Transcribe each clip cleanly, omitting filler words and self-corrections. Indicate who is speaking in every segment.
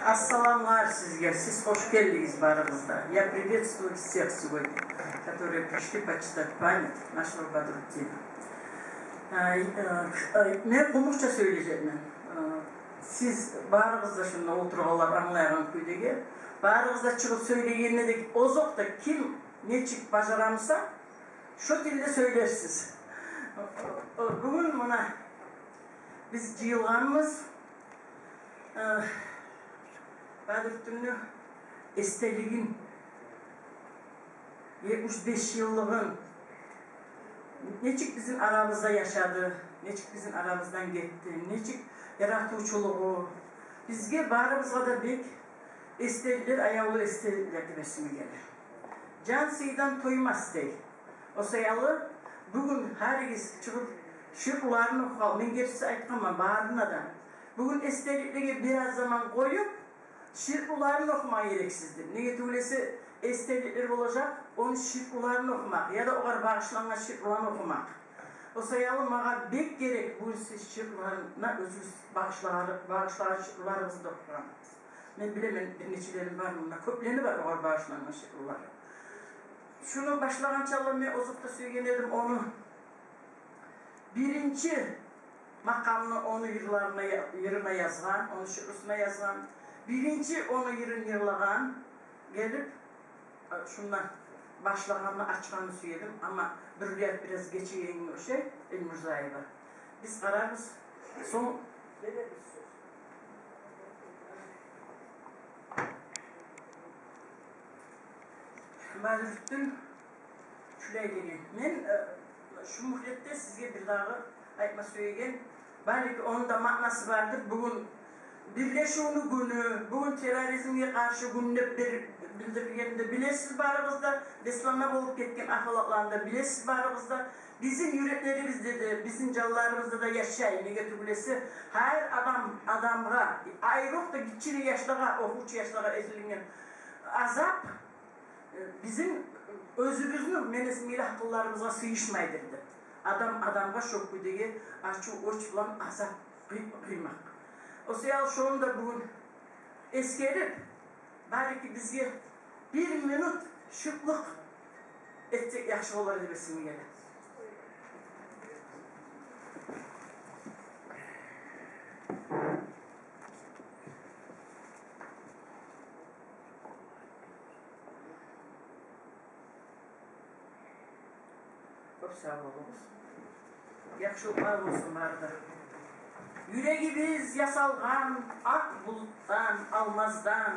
Speaker 1: Ассаламу sizga. Siz hoş geldiniz barımızda. Я приветствую всех сегодня, которые пришли почитать память нашего Бадрутдина. Ben Kumuşça söyleyeceğim. Siz barınızda şimdi otururlar anlayan köydeki. Barınızda çıkıp söyleyene de ozokta kim ne çık başaramsa şu dilde söylersiz. Bugün buna biz cıyılganımız Badrutdin'in esteliğin 75 yıllığın neçik bizim aramızda yaşadı, neçik bizim aramızdan gitti, neçik yaratıcılığı bizge barımızga da bek esteliler ayağlı esteliler resmi gelir. Can sıydan toymaz değil. O sayalı bugün herkes çıkıp şıklarını okuyalım. Ben gerisi aytkamam bağrına da. Bugün estelikleri biraz zaman koyup şirkularını okumak gereksizdir. Neye öylesi estelikler olacak, onun şirkularını okumak ya da o kadar bağışlanan şirkularını okumak. O sayalı mağa bek gerek bu şirkularına özür bağışlanan şirkularımızı da okuyamayız. Ben bilemem neçilerim var bunlar, köplerini var o kadar bağışlanan şirkuları. Şunu başlayan çalımı ozukta söyledim onu. Birinci makamını onu yırına yazgan, onu şirkusuna yazgan. Birinci onu yırlağan gelip şundan başlağanını açkanı söyledim ama biraz geçeyim o şey El-Mürzaiba. Biz kararız son Badrutdin şuraya geleyim. Ben şu muhlette size bir daha aytma söyleyeyim. Belki onun da manası vardır. Bugün birleşiğini günü, bugün terörizmye karşı gününü bildirgeninde bilesiz barımızda, Beslanma olup ketken ahlaklarında bilesiz barımızda, bizim yüreklerimizde de, bizim canlarımızda da yaşayın, nege tübülesi, her adamga, ayrık da gitçili yaşlığa, okuç yaşlığa ezilingen azap, bizim özümüzün menesmiyle hakkılarımıza sıyışmaydırdı. Adamga şok güdegi, açı uçulan azap kıymak. O seyal şunu da bugün eskerip, belki bize bir minut şıklık etsek yaxşı olar debesim gelir. Çok sağ olunuz. Yaxşı olsun vardır. Yüreğimiz yasalgan, ak buluttan, almazdan.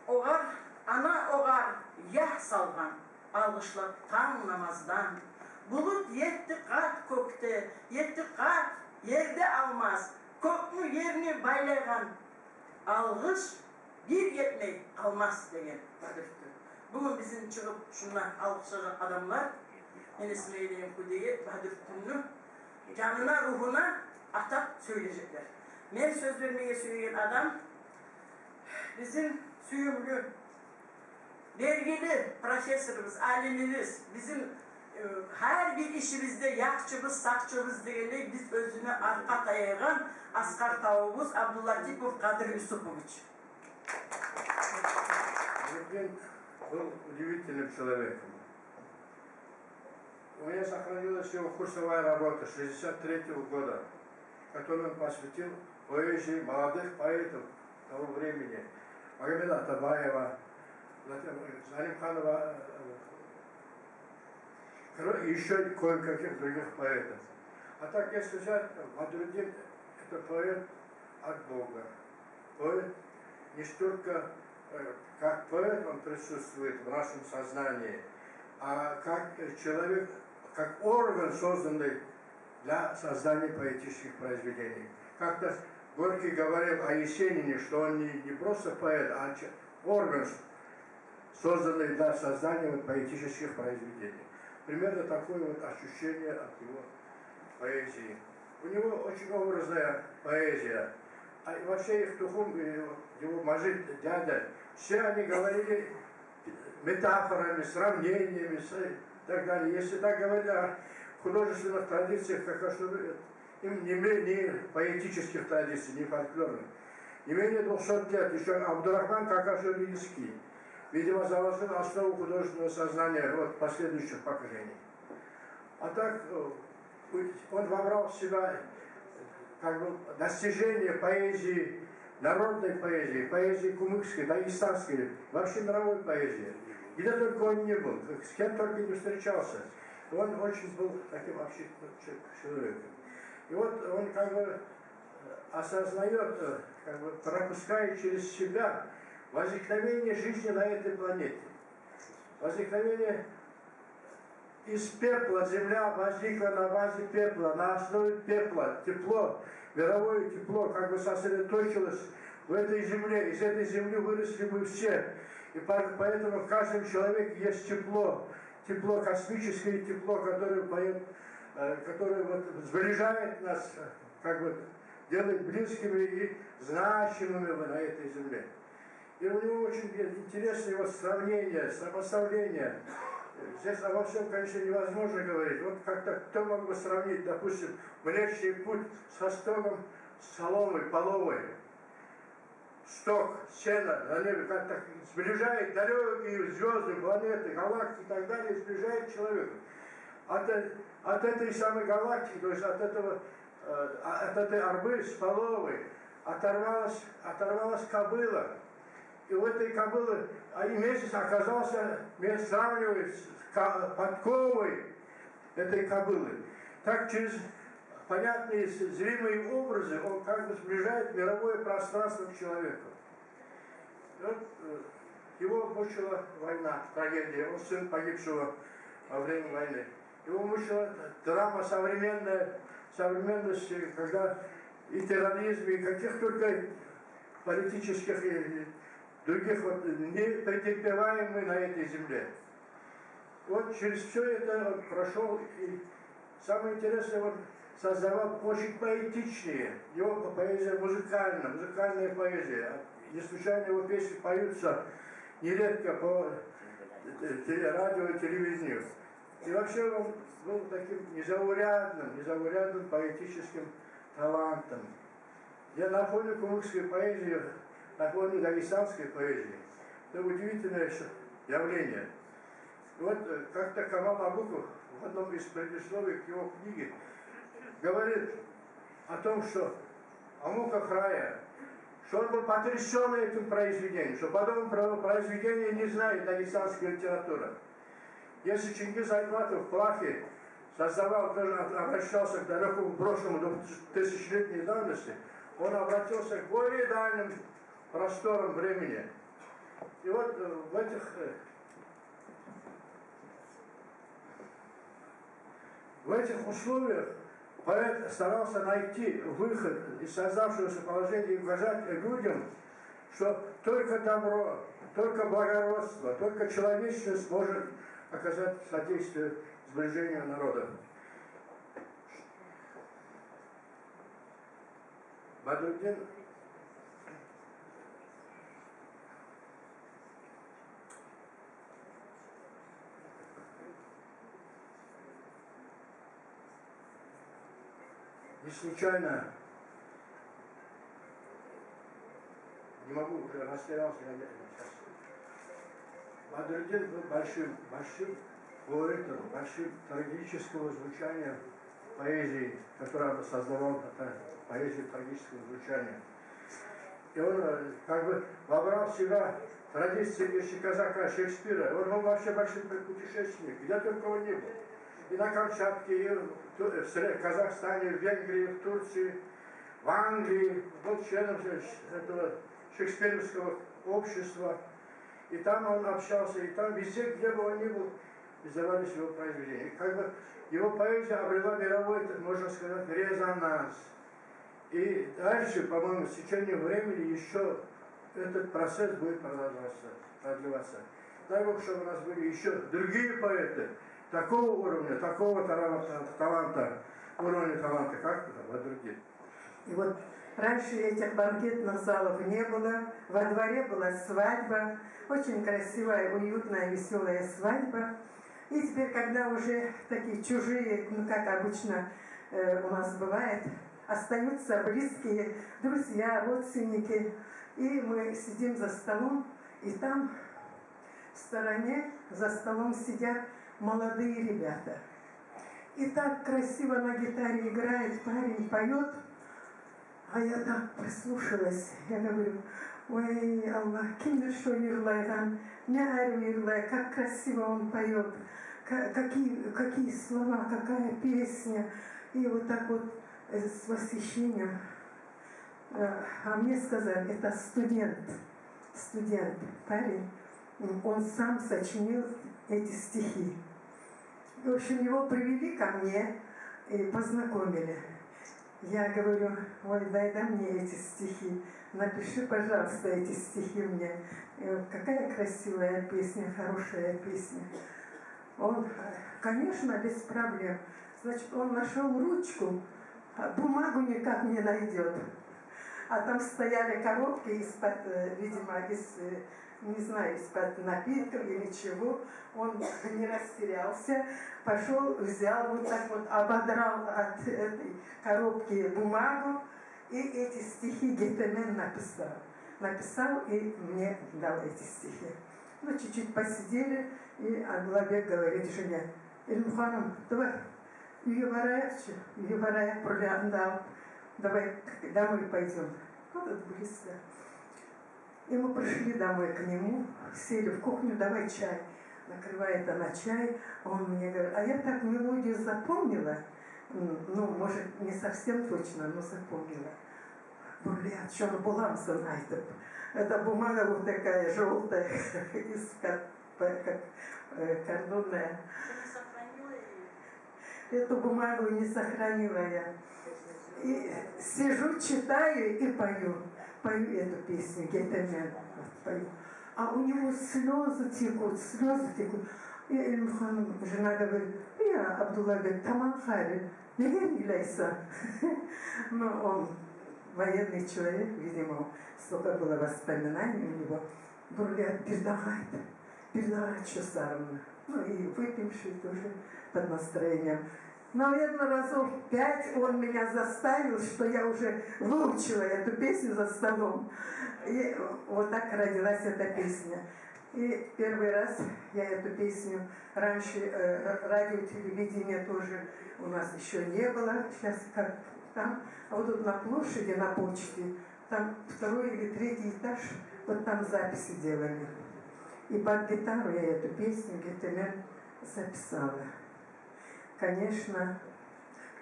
Speaker 1: Oğar, ana oğar, yah salgan, alışla tan namazdan. Bulut yetti kat kökte, yetti kat yerde almaz. Köknü yerini baylayan, algış bir yetmey almaz degen Badrutdin. Bugün bizim çıkıp şunlar algışlayan adamlar, enesine eyleyim kudeyi Badrutdin'in canına, ruhuna atak söyleyecekler. Ben söz vermeye söyleyen adam, bizim süyümlü, dergili profesörümüz, alimimiz, bizim her bir işimizde yakçımız, sakçımız değil, biz özüne arka dayayan askar tavuğumuz Abdullah Kadir Yusufoviç.
Speaker 2: Был удивительным человеком. У меня сохранилась его курсовая работа 1963 года, которую он посвятил поэзии молодых поэтов того времени. Магомеда Атабаева, Заримханова, и еще кое-каких других поэтов. А так, если взять, Бадрутдин — это поэт от Бога. Поэт не столько как поэт он присутствует в нашем сознании, а как человек, как орган, созданный для создания поэтических произведений. Как-то Горький говорил о Есенине, что он не просто поэт, а орган, созданный для создания поэтических произведений. Примерно такое вот ощущение от его поэзии. У него очень образная поэзия. А вообще их тухум, его мажит, дядя, все они говорили метафорами, сравнениями и так далее. Если так говорить о художественных традициях, как о им не поэтических традиций, не фольклорных. не менее 200 лет, еще Абдурахман Какашвили-Ильский, видимо, заложил основу художественного сознания вот, последующих поколений. А так он вобрал в себя как бы достижения поэзии, народной поэзии, поэзии кумыкской, дагестанской, вообще мировой поэзии. Где только он не был, с кем только не встречался. Он очень был таким общительным человеком. И вот он как бы осознает, как бы пропуская через себя возникновение жизни на этой планете. Возникновение из пепла, земля возникла на базе пепла, на основе пепла, тепло, мировое тепло как бы сосредоточилось в этой земле. Из этой земли выросли мы все. И поэтому в каждом человеке есть тепло, тепло космическое, тепло, которое вот сближает нас, как бы делает близкими и значимыми на этой земле. И у него очень интересное вот сравнение, сопоставление. Здесь обо всем, конечно, невозможно говорить. Вот как-то кто мог бы сравнить, допустим, Млечный Путь со стогом соломы половой. Сток, сено на небе как-то сближает далекие звезды, планеты, галактики и так далее, сближает человека. От этой самой галактики, то есть от этой арбы с половой оторвалась кобыла. И у этой кобылы месяц оказался, сравнивает с подковой этой кобылы. Так через понятные зримые образы он как бы сближает мировое пространство к человеку. И вот, его мучила война, трагедия. Он сын погибшего во время войны. Его мучила драма современности, когда и терроризм, и каких только политических и других вот не претерпеваемый на этой земле. Вот через все это он прошел, и самое интересное, он создавал очень поэтичные, его поэзия музыкальная поэзия. Не случайно его песни поются нередко по радио и телевидению. И вообще он был таким незаурядным поэтическим талантом. Я на фоне кумыкской поэзии, на фоне дагестанской поэзии, это удивительное явление. И вот как-то Камал Набоков в одном из предисловий к его книге говорит о том, что о муках рая, что он был потрясен этим произведением, что подобного произведения не знает дагестанская литература. Если Чингиз Айтматов в Плахе создавал, тоже обращался к далекому прошлому до тысячелетней давности, он обратился к более дальним просторам времени. И вот в этих условиях поэт старался найти выход из создавшегося положения и указать людям, что только добро, только благородство, только человечность может оказать содействие сближению народов. Бадруддин не случайно, не могу, уже растерялся, сейчас. Бадруддин был большим поэтом, большим трагического звучания поэзии, которую он создавал, это поэзию трагического звучания. И он как бы вобрал в себя традиции вещи казака Шекспира. Он был вообще большой путешественник, где только он не был. И на Камчатке, и в Казахстане, в Венгрии, в Турции, в Англии, был членом этого шекспировского общества. И там он общался, и там везде, где бы он ни был, издавались его произведения. Как бы его поэзия обрела мировой, можно сказать, резонанс. И дальше, по-моему, с течением времени еще этот процесс будет продлеваться. Дай Бог, чтобы у нас были еще другие поэты такого уровня, такого таланта, как Бадруддин.
Speaker 3: И вот раньше этих банкетных залов не было, во дворе была свадьба, очень красивая, уютная, веселая свадьба. И теперь, когда уже такие чужие, ну как обычно у нас бывает, остаются близкие, друзья, родственники. И мы сидим за столом, и там в стороне за столом сидят молодые ребята. И так красиво на гитаре играет парень, поет. А я так прислушалась, я говорю: ой, Аллах, кимдир шо юрлайган, мяру юрлай, как красиво он поет, какие слова, какая песня. И вот так вот с восхищением. А мне сказали, это студент, парень, он сам сочинил эти стихи. В общем, его привели ко мне и познакомили. Я говорю: ой, дай мне эти стихи, напиши, пожалуйста, эти стихи мне. И вот какая красивая песня, хорошая песня. Он, конечно, без проблем. Значит, он нашел ручку, а бумагу никак не найдет. А там стояли коробки из-под, видимо, не знаю, из-под напитков или чего. Он не растерялся, пошел, взял вот так вот, ободрал от этой коробки бумагу и эти стихи Гетемен написал. Написал и мне дал эти стихи. Ну, чуть-чуть посидели, и Аглабек говорит жене: Ильмханом, давай, Юварая проляндал, давай домой пойдем. Вот это близко. И мы пришли домой к нему, сели в кухню, давай чай. Накрывает она чай, он мне говорит, а я так мелодию запомнила, ну, может, не совсем точно, но запомнила. Бурля, что буламсан айтып. Это бумага вот такая желтая, как картонная. Эту бумагу не сохранила я. И сижу, читаю и пою эту песню, Гетемен, пою. А у него слезы текут. И Ильмхан, жена говорит: я, Абдуллабек, тамам харин, не гермиляйся. Но он военный человек, видимо, столько было воспоминаний у него. Говорят, передавай, что саровна. Ну и выпивший тоже под настроением. Наверное, разов 5 он меня заставил, что я уже выучила эту песню за столом. И вот так родилась эта песня. И первый раз я эту песню, раньше радио, телевидения тоже у нас еще не было, сейчас как там, а вот тут на площади, на почте, там 2-й или 3-й этаж, вот там записи делали. И под гитару я эту песню Гетемен записала. Конечно,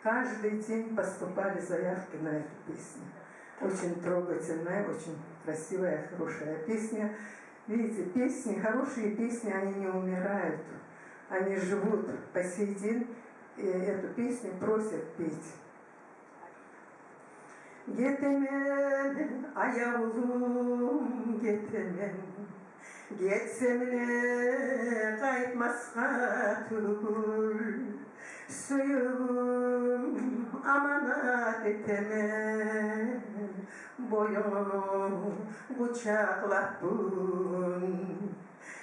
Speaker 3: каждый день поступали заявки на эту песню. Очень трогательная, очень красивая, хорошая песня. Видите, песни, хорошие песни, они не умирают. Они живут по сей день, и эту песню просят петь. Гетемен, аявулум, Гетемен, Гетсемне кайтмасқа түгіл, сүйігім аманат етемен, бойың құшақлап бүгін.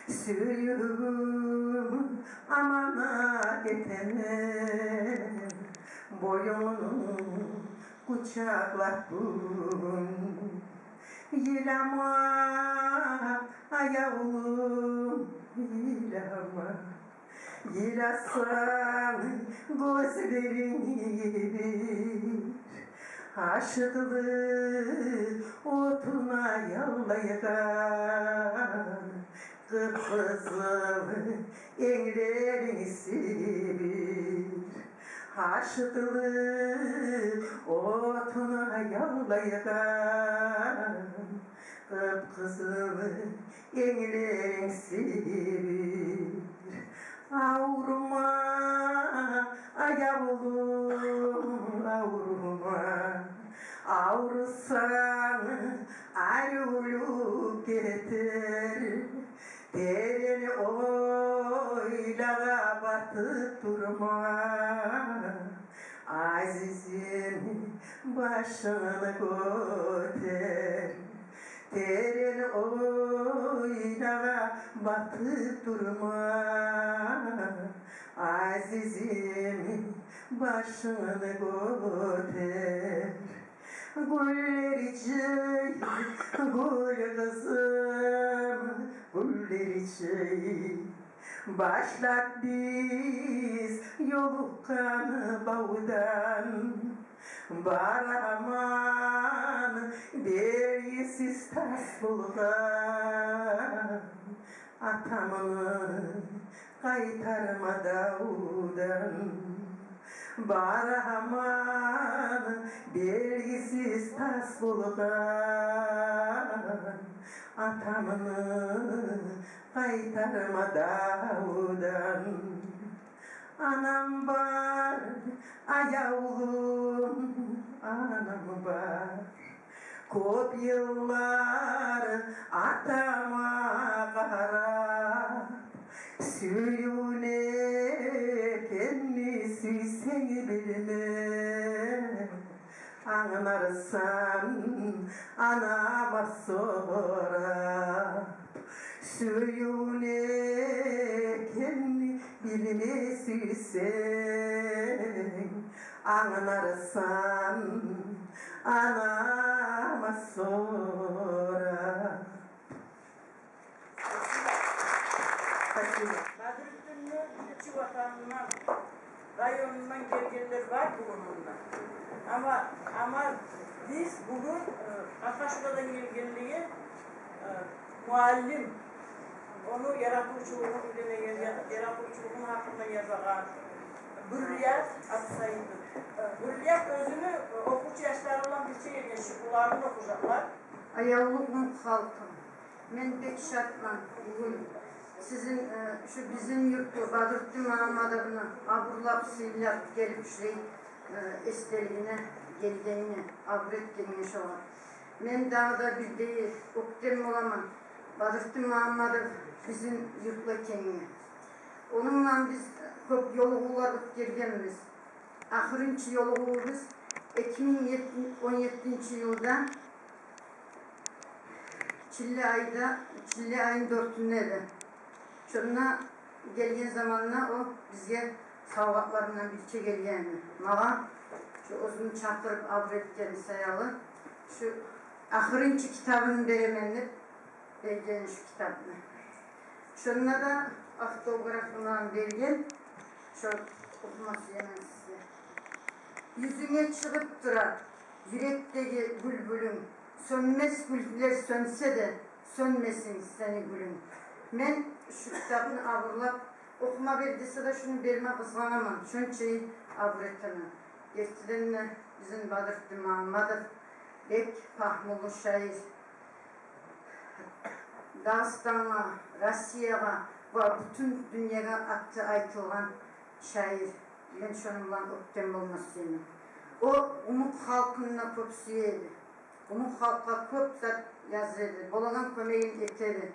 Speaker 3: Suyum amanat etene, boyun kucaklar bugün. Yilama ayağım, yilama, yilasan gözlerini bir. Aşıklı otuna yallaygan, kıpkızıl englerini sivir. Aşıklı otuna yallaygan, kıpkızıl englerini sivir. Avruma ayavulum, avruma. Avrusan ayrılıp getir, terini oylara batıp durma. Azizim başını götür, terini oylara batıp durma. Azizim başını göter. Güller için, gül kızım, güller için. Başlat biz yolukkan bağdan. Baraman derisiz tas bulgan. Atamını kaytarma dağdan. Baraman derisiz tas bulgan. Atamını kaytarma dağdan. Anam var, ayağım, anam var. Көп yıllar atama qarab Süyünek mi süyseni bilmem Anlarsan anama sorab Süyünek mi bilme süysen Anlarsan anama sorab
Speaker 1: Badrüddin'in üçü vatanından, rayonundan gelgenler var bugününde. Ama biz bugün Akaşka'dan gelgenliği muallim, onu yaratıcılığını bilemeyen, yaratıcılığının hakkında yazan Hürriyet atsaydı. Hürriyet özünü okuç yaşlarından bir şey geçiyor, kulağını okuyacaklar.
Speaker 4: Ayağlıqın xalqım, mən pek şartman bugün sizin şu bizim yurttu Badrüddin Muhammadov'unu aburlap sıylap gelip şurayı esteriğine geldiğini abur ettiğini şoğlar. Men dağda bir değil, oktem olamam. Badrüddin Muhammadov bizim yurtla kendine. Onunla biz köp yolğular ötkergenmiz. Ahırıncı yolğuğumuz 2017 yılda Çilli ayın 4'ünde şuna gelgen zamanla o bizge savgatlarından birçe gelgenmi. Mağa şu uzun çatırıp abretken sayalı şu ahırıncı kitabını beremenip bergen şu kitabını. Şuna da автографынан bergen şu okuması yemen size. Yüzüne çıkıp durar yürekteki bülbülüm. Sönmez güller sönse de sönmesin seni gülüm. Men şu kitabını avurlap okuma verdiyse de şunu berme kızlanamam. Şunçayı avur etemem. Gerçekten bizim Badrüddin Muhammadov bek pahmulu şair. Dağıstan'a, Rusya'ya ve bütün dünyaya attı aytılgan şair. Ben şununla öpten olmasıyım. O umut halkına çok süyeydi. Umut halka köp zat yazırdı. Bolagan kömeğin eteri.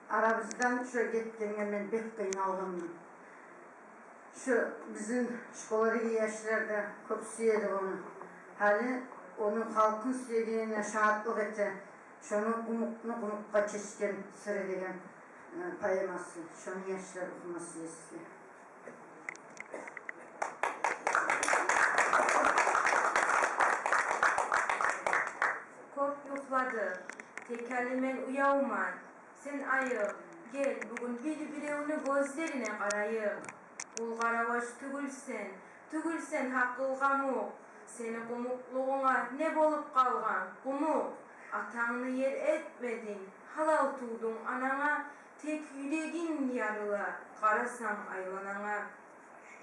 Speaker 4: Arabızdan şöyle gittiğine ben pek kıynaldım. Şu bizim şkoları yaşlarda köp süyeydi onu. Hali onun halkın süyediğine şahatlık ete. Şunu umutla çeşken sıralayan payaması. Şunu yaşlar okuması eski.
Speaker 5: Kop yukladı, tekerlemen uyauman. Sen ayıp, gel bugün bir-bireuni gözlerine karayıp. Ul karavaş tügülsen hakkıl gamuk. Seni kumukluğuna ne bolup kalgan, kumuk. Atağını yer etmedin, halal tuğdun anana. Tek yüreğin yarıla, karasan aylanana.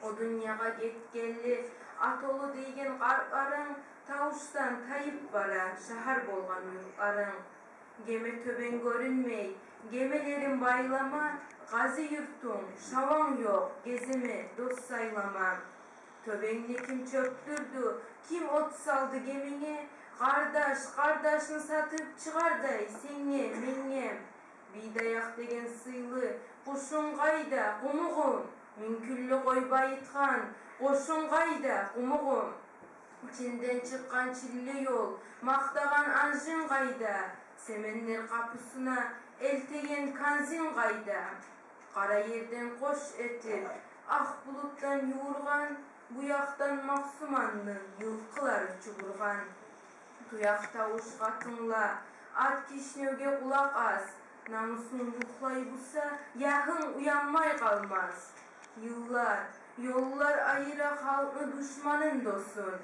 Speaker 5: O dünyaya getgelli, atolu deygen kartların. Tavuştan tayıp bara şahar bolgan yurtların. Geme töben görünmey, gemelerin baylama. Gazi yurtun, şavan yok, gezime dost saylama. Töbenini kim çöktürdü, kim ot saldı gemine. Kardeşini satıp çıkarday senge, menge. Bidayak degen sıylı, kuşun kayda, kumuğum. Münküllü koy bayıtkan, koşun kayda, kumuğum. İçinden çıkan çilli yol, maktagan anjın kayda. Semenler kapısına eltegen kanzin kayda. Kara yerden koş etip, ah buluttan yoğurgan, bu yaktan mahsumanlı yılkıları çuburgan. Tuyak tavuş katınla, at kişnöge kulak az, namusun yuhlay bulsa, yakın uyanmay kalmaz. Yıllar, yollar ayıra halkı düşmanın dosun.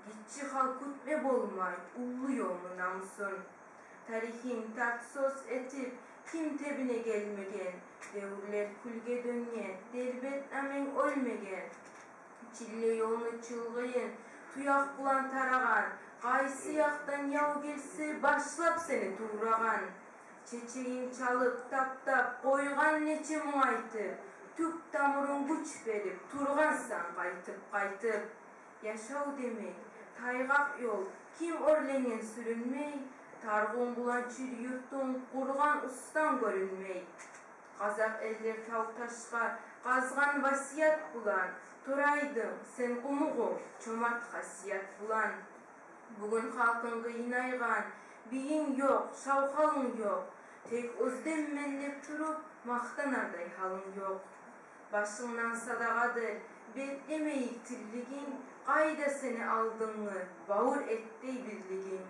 Speaker 5: Gitçi halk hutbe bolmay, ullu yolunu namusun. Tarihin tartsos etip, kim tebine gelmegen, devirler külge döngen, derbet namen ölmegen. Çille yolunu çılgıyın, tuyak bulan taragan, kaysı yaktan yav gelse başlap seni tuğragan. Çeçeğin çalıp tap tap koygan neçe muaytıp, tüp tamurun güç verip turgansan kaytıp. Yaşav demek, taygak yol, kim örlengen sürünmey, targın bulan çür yurtun kurgan ustan görünmey. Kazak eller tavuk taşka, kazgan vasiyat bulan, Turaydım, sen umuğum, çomart hasiyat bulan. Bugün halkın kıyınaygan, biyin yok, şavkalın yok. Tek özden mendep turup, maktanarday halın yok. Başından sadakadır, beklemeyik tirligin, kayda seni aldığını, bağır ettey birligin.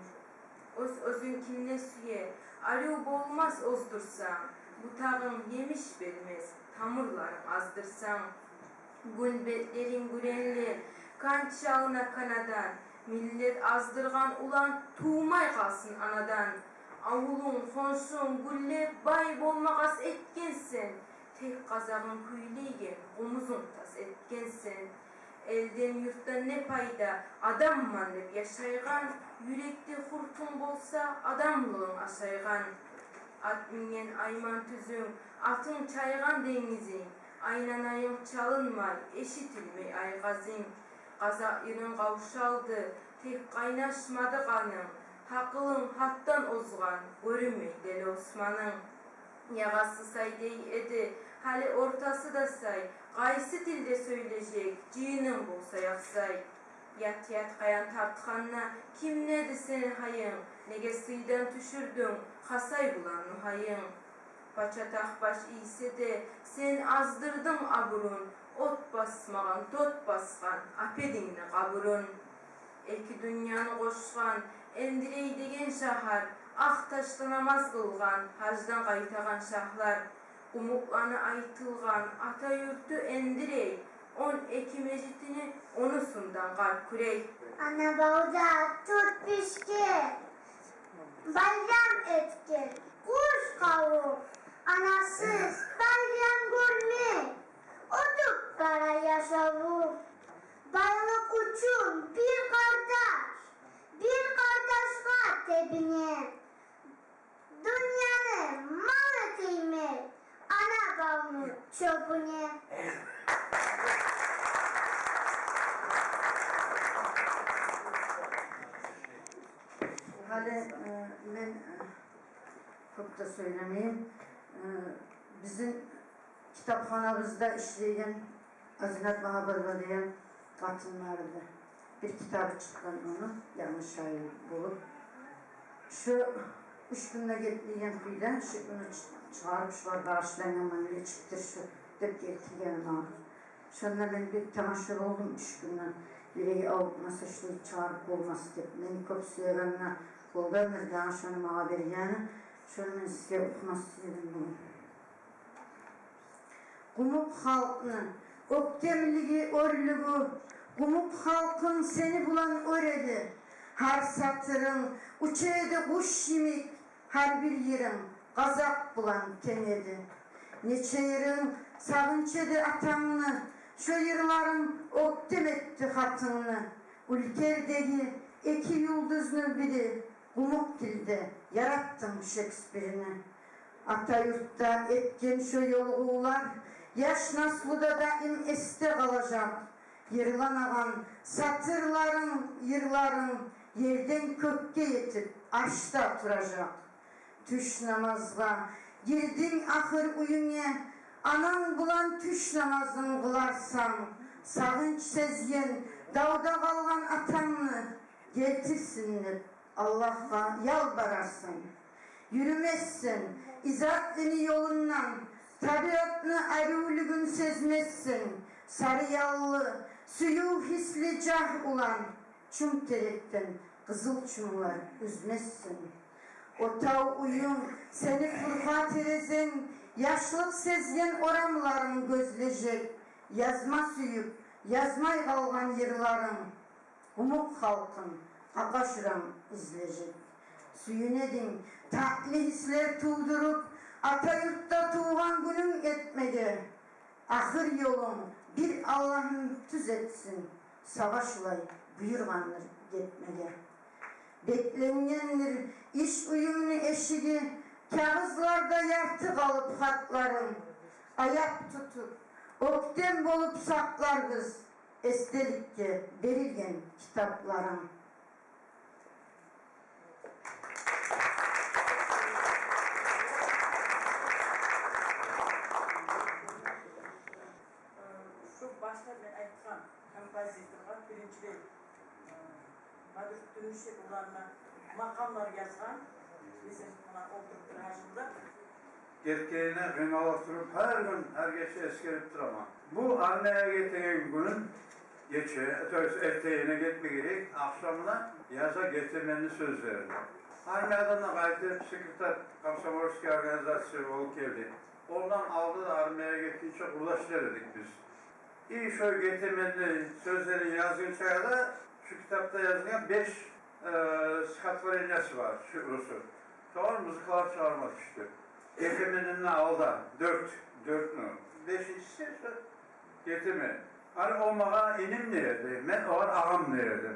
Speaker 5: Özün kimne süye, arı bolmaz ozdursan, bu tağın yemiş vermez, tamurlarım azdırsan. Gülbetlerin gülenli, kan çağına kanadan, millet azdırgan ulan tuğmay kalsın anadan. Avulun, konşun, gülle, bay bolmakas etkensen, tek kazağın küyleygen, omuzun tas etkensen. Elden yurttan ne payda, adam manlıp yaşaygan, yürekte hurtun bolsa, adamlığın aşaygan. At mingen ayman tüzün, atın çaygan denizin, aynanayım çalınmay, eşitilmey aygazin. Kaza irin kavşaldı, tek kaynaşmadı kanım. Hakılın hattan ozgan, görünmey deli Osman'ın. Yağası say dey edi, hali ortası da say. Kaysı tilde söyleyecek, cinin bolsa yaksay. Yat yat kayan tartkanna, kim nedi seni hayın? Nege sıydan düşürdün, hasay bulan nuhayın. Paçatak baş iyse de, sen azdırdın aburun. Ot basmagan, tot baskan, apedinle kaburun. Eki dünyanı koşkan, endirey degen şahar. Ah taşta namaz kılgan, hacdan kaytagan şahlar. Umuklanı aytılgan, ata yurtu endirey. 10 Ekim mecitini onu sundan kalp kürey.
Speaker 6: Ana bauda tut pişki, bayram etki, kuş kavu. Anasız bayram görme, otup kara yaşavu. Baylık uçun bir kardeş var tebine. Dünyanı mal kıymet, ana kavmi çöpüne.
Speaker 4: Hadi ben çok da söylemeyeyim. Bizim kitapxanamızda işleyen Azinet Mahabarba diyen katınlardı. Bir kitabı çıkan onu, yanlış şair bulup. Şu 3 günde getiriyen fiilen, şu günü çağırmışlar, karşılayan manile çıktır şu, dep getirgen onu. Şunla ben bir temaşır oldum 3 günden. Yüreği avutmasa şunu çağırıp olması deyip. Beni köpsüye benimle kol vermez, daha şunu haberi yani. Şunu ben size okuması istedim bunu. Kumuk halkını, öktemligi, örlügü, kumuk halkın seni bulan öreli. Her satırın, uçeyde kuş yemik, her bir yerin, kazak bulan tenedi. Neçe yerin, sağınçedi atanını, şu yılların oktem etti hatını. Ülkerdeki iki yıldızını biri, kumuk dilde yarattım Shakespeare'ini. Atayurt'ta etken şu yolğular, yaş naslıda daim este kalacak. Yırılan ağan, satırların, yırların, yerden kökke yetip arşta oturacak. Tüş namazga, girdin ahır uyunya, anan bulan tüş namazını kılarsan, sağınç sezgen, dağda kalgan atanını getirsinler, Allah'a yalvararsın. Yürümezsin, izat dini yolundan, Tabiatını arıulügün sezmezsin. Sarıyallı, suyu hisli cah ulan. Çum terekten kızıl çumlar üzmezsin. O tav uyum seni fırka terezen, yaşlık sezgen oramların gözleyecek. Yazma suyup, yazmay kalgan yırların, umuk halkın akaşıram izleyecek. Suyun edin, tatlı hisler tuğdurup, ata yurtta tuğan günün etmege. Ahır yolun bir Allah'ın tüz etsin, savaşlay buyurganlar gitmege. Beklengendir iş uyumunu eşigi, kağızlarda yaktı kalıp hatların. Ayak tutup, oktem bolup saklarız, estelikçe verilgen kitapların.
Speaker 1: Şu başta ben aytkan kompozitörga birinchi Madrid Dönüşü ularına makamlar yazgan. Bizim buna oturup duruşunda.
Speaker 7: Gerkeğine kıymalaştırıp her gün her geçe eskerip ama. Bu armaya getiren günün geçe, erteğine gitme gerek, akşamına yaza getirmeni söz verdi. Armayadan da gayet sekreter Komsomolski organizasyonu olup geldi. Ondan aldı da armaya getirince ulaşlar dedik biz. İyi şöyle getirmeni sözleri yazınca da şu kitapta yazılan 5 skatvarenyası var, şu Rus'u. Sonra müzikalar çağırmak işte. Getirmenin alda, 4 mü? 5'incisi işte getirme. Hani olmağa inim nerede, ben o ağam nerede?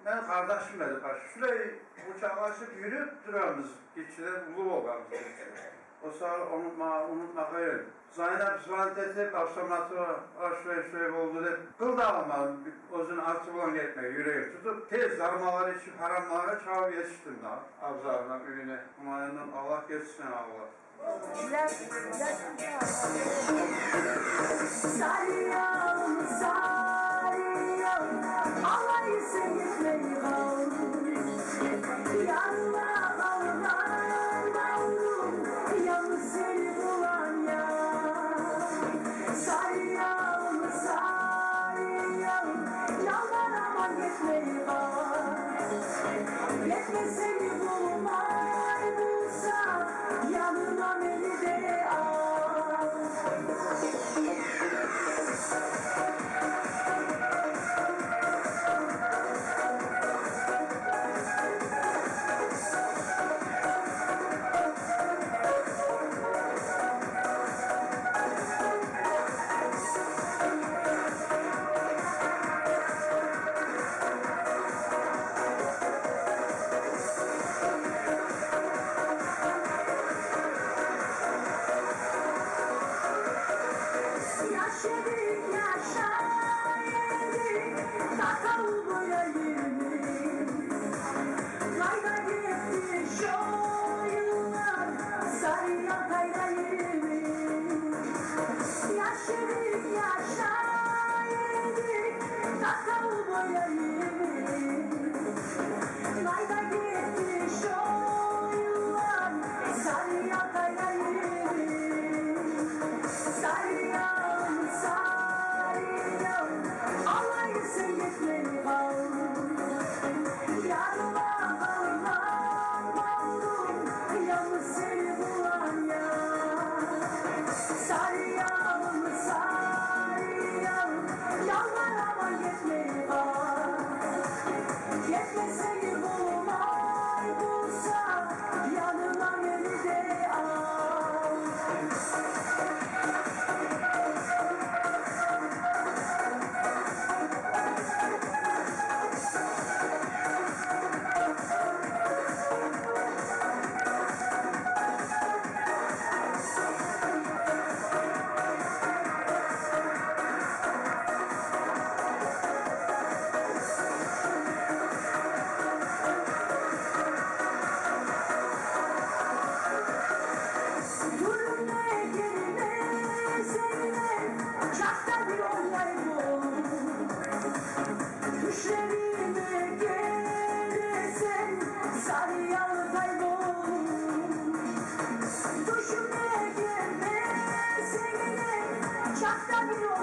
Speaker 7: Ben kardeşim dedi, şurayı uçaklaşıp yürüyüp duramız, geçiler ulu olamız. O sonra unutmakayım. Zaynep zıvant etip, akşamlatı şöyle oldu deyip, kılda almadım, uzun artı bulan gitmeye, yüreği tutup, tez darmalar içip haramlara çağır yetiştim daha, abzarına, ününe. Umarım Allah geçsin Allah.
Speaker 8: Sarıyam, sarıyam, alayı sen gitmeyi kal. Yanına kaldan yavrum, yalnız seni bulan ya. Sarıyam, sarıyam, yandan ama gitmeyi kal. Yetme seni bulmay bulsa, yanına beni de al.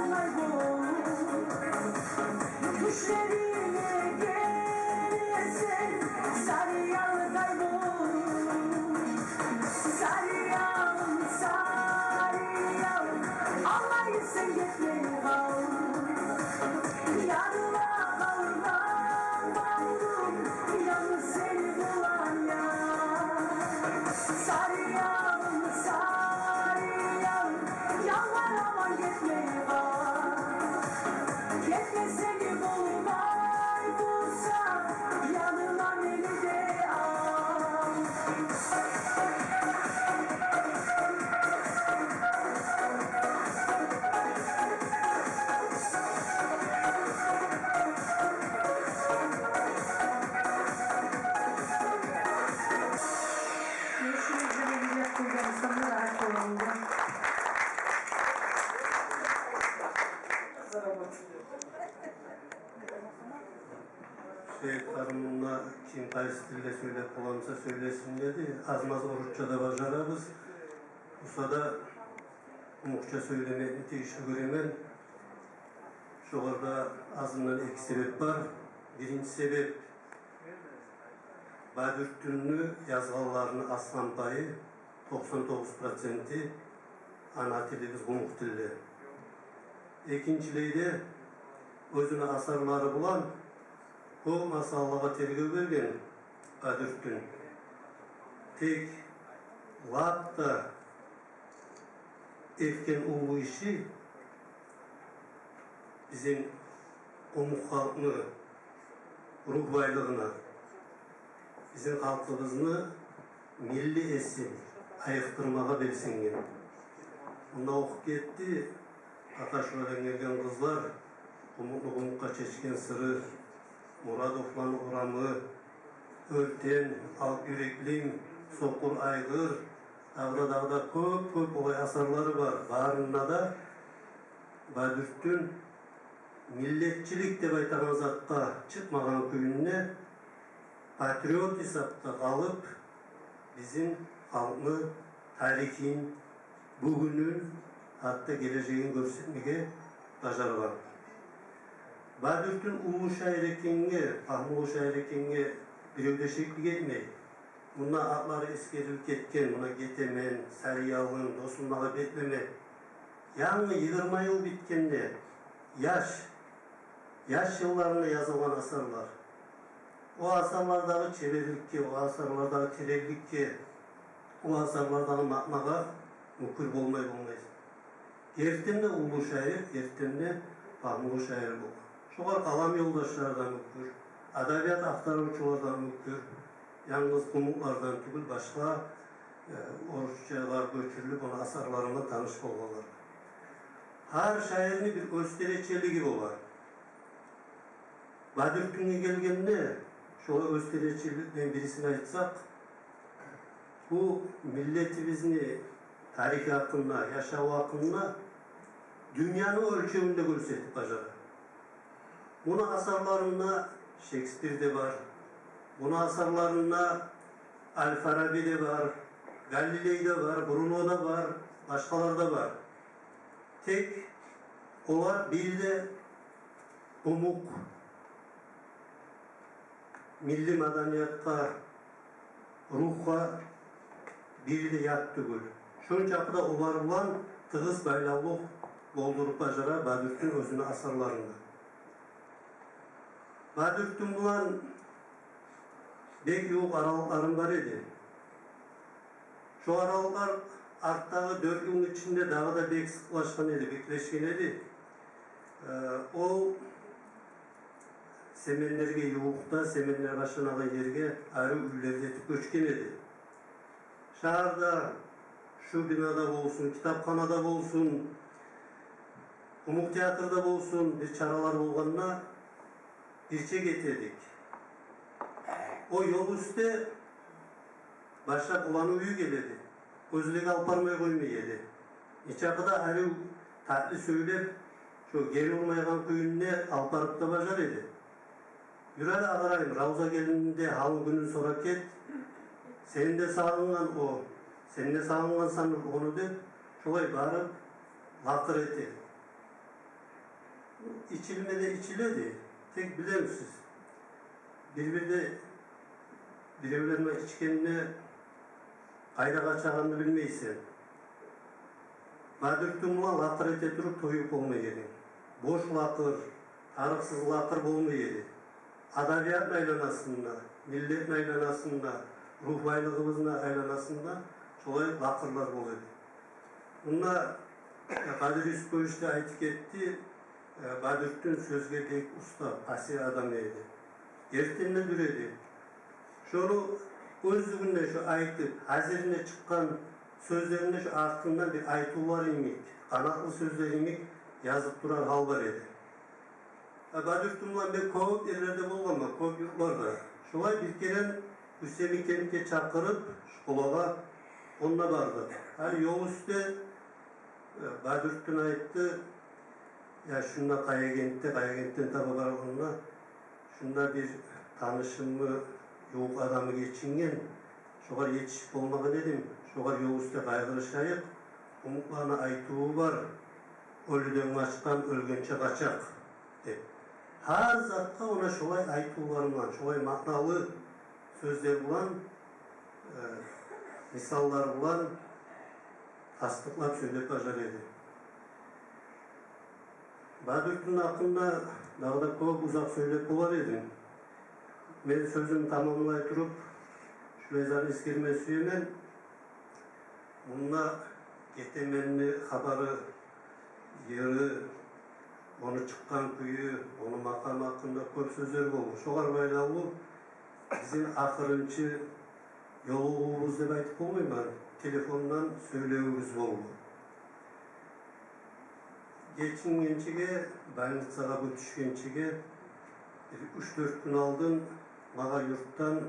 Speaker 8: olmay bu. Düşlerine gelirsen Sarıyal kaybol. Sarıyal, Sarıyal, Allah'ı sen gitme kal. Yarına kaldan bağırım, yalnız seni bulan ya. Sarıyal, Sarıyal, yalvar aman gitme kal. Gitme seni bulmay bulsa, yanına beni de al.
Speaker 3: Görüşürüz. Belediye Kurganıstan'da rahat olun.
Speaker 9: Tarımına kim qaysı dilde söylep olamsa söylesin dedi. Azmaz oruçça da bacarabız. Usada umukça söylemekni teyişli göremen. Şoğarda azından iki sebep var. Birinci sebep Badürtünlü yazgallarını aslan payı 99% ana tilimiz umuk dilli. İkinciliği de özüne asarları bulan bu masallağa tergö bergen Badürtün tek vatta etken ulu işi bizim umuk halkını ruh baylığına bizim halkımızını milli esin ayıktırmağa belsingen. Bunda okup gitti Akaşuradan gelgen kızlar umukka çeşken sırı Muradov'lan oramı, örten, alt yüreklim, sokur aygır, dağda köp olay asarları var. Bağrında da Badürt'ün milletçilik de baytagan zatqa çıkmagan köyüne patriot hesapta kalıp bizim halkını, tarihin, bugünün, hatta geleceğin görsetmege bacargan. Badürtün ulu şair ekenge, ahmulu şair ekenge bir ödeşeklik etmeyi. Buna atları eskerilip ketken, buna Getemen, Sarıyal'ın, Dosunmağı betleme. Yani 20 yıl bitkende, yaş yıllarında yazılan asarlar. O asarlardaki çevirilikke, o asarlardaki terellikke, o asarlardaki matmağa mükür olmayız. Gerçekten de ulu şair, gerçekten de ahmulu şair bu. Şoğar kalam yoldaşlardan mükür, adabiyat aktarıcılardan mükür, yalnız kumuklardan tügül başka oruççalar göçürülüp ona asarlarına tanış olmalar. Her şairini bir gösterişçiliği var. Badürtün'e gelgende şoğa gösterişçilikten birisini aytsak, bu milletimizni tarih hakkında, yaşağı hakkında dünyanın ölçümünde görsetip bacarır. Bunun asarlarında Shakespeare'de var, bunun asarlarında Al-Farabi'de var, Galilei'de var, Bruno'da var, başkalarda var. Tek olar bir de umuk, milli madaniyatta, ruhka bir de yat tügül. Şunçakda olar olan tığız baylalık boldurup bacara Badürtün özünü asarlarında. Badürtün bulan bek yoğuk aralıklarım var idi. Şu aralıklar arttağı 4 yılın içinde daha da bek sıklaşkan idi, bekleşken idi. O semenlerge yoğukta, semenler başlanağı yerge ayrı üllerде göçken idi. Şahırda, şu binada olsun, kitapxanada olsun, umuk tiyatrda olsun, bir çaralar olganına birçe getirdik. O yol üstte başlap ulanı uyu geledi. Özlük alparmaya koymaydı. İçakıda ayrı tatlı söylep, şu geri olmayan köyünne alparıp da bacar idi. Yürel ağırayım, Ravza gelinde halın günün sonra ket, senin de sağlığından o, senin de sağlığından sanır onu de, şolay bağırıp, laktır etti. içilmede içiledi. Tek bilir misiniz? Birbirlerine içkenine kayda kaçağını bilmeysen. Badürttün ulan lakır ete durup toyup olmayedi. Boş lakır, tarıksız lakır olmayedi. Adabiyat aylanasında, millet aylanasında, ruh baylığımızın aylanasında şolay lakırlar oluyordu. Bunda Kadir Üskoviç de aytık etti, Badürttün sözge pek usta, pasir adam edi. Ertenine düredi. Şunu özlüğünde şu aytıp, hazirine çıkan sözlerinde şu aklından bir aytular imek, kanatlı sözler imek yazıp duran hal var edi. Badürttün'den ben kovuk yerlerde bulmam, kovuk yurtlarda. Şolay bir kere Hüseyin Kent'e çakırıp şkolaga onunla vardı. Hani yol üstte Badürttün ayıttı, ya şunda Kayakent'ten tabi var onunla, şunda bir tanışımı yok adamı geçingen, şoğar yetişip olmağı dedim, şoğar yol üstte kaygırışayıp, umutlarına aytığı var, ölüden kaçkan ölgünçe kaçak, de. Her zatta ona şolay aytılarından, şolay maknalı sözler bulan, misallar bulan, tasdıklap söylep bacar edi. Badürttün hakkında dağda çok uzak söylep olar edim. Ben sözümü tamamlay durup, şu ezan eskirme süyemen, bununla getemenli habarı, yeri, onu çıkan köyü, onu makam hakkında çok sözler olmuş. Şoğar baylalı bizim ahırınçı yoluluğumuz dep aytıp olmayayım ben. Telefondan söyleyimiz oldu. Geçingençige, больницаға bu düşkençige 3-4 gün aldın, mağa yurttan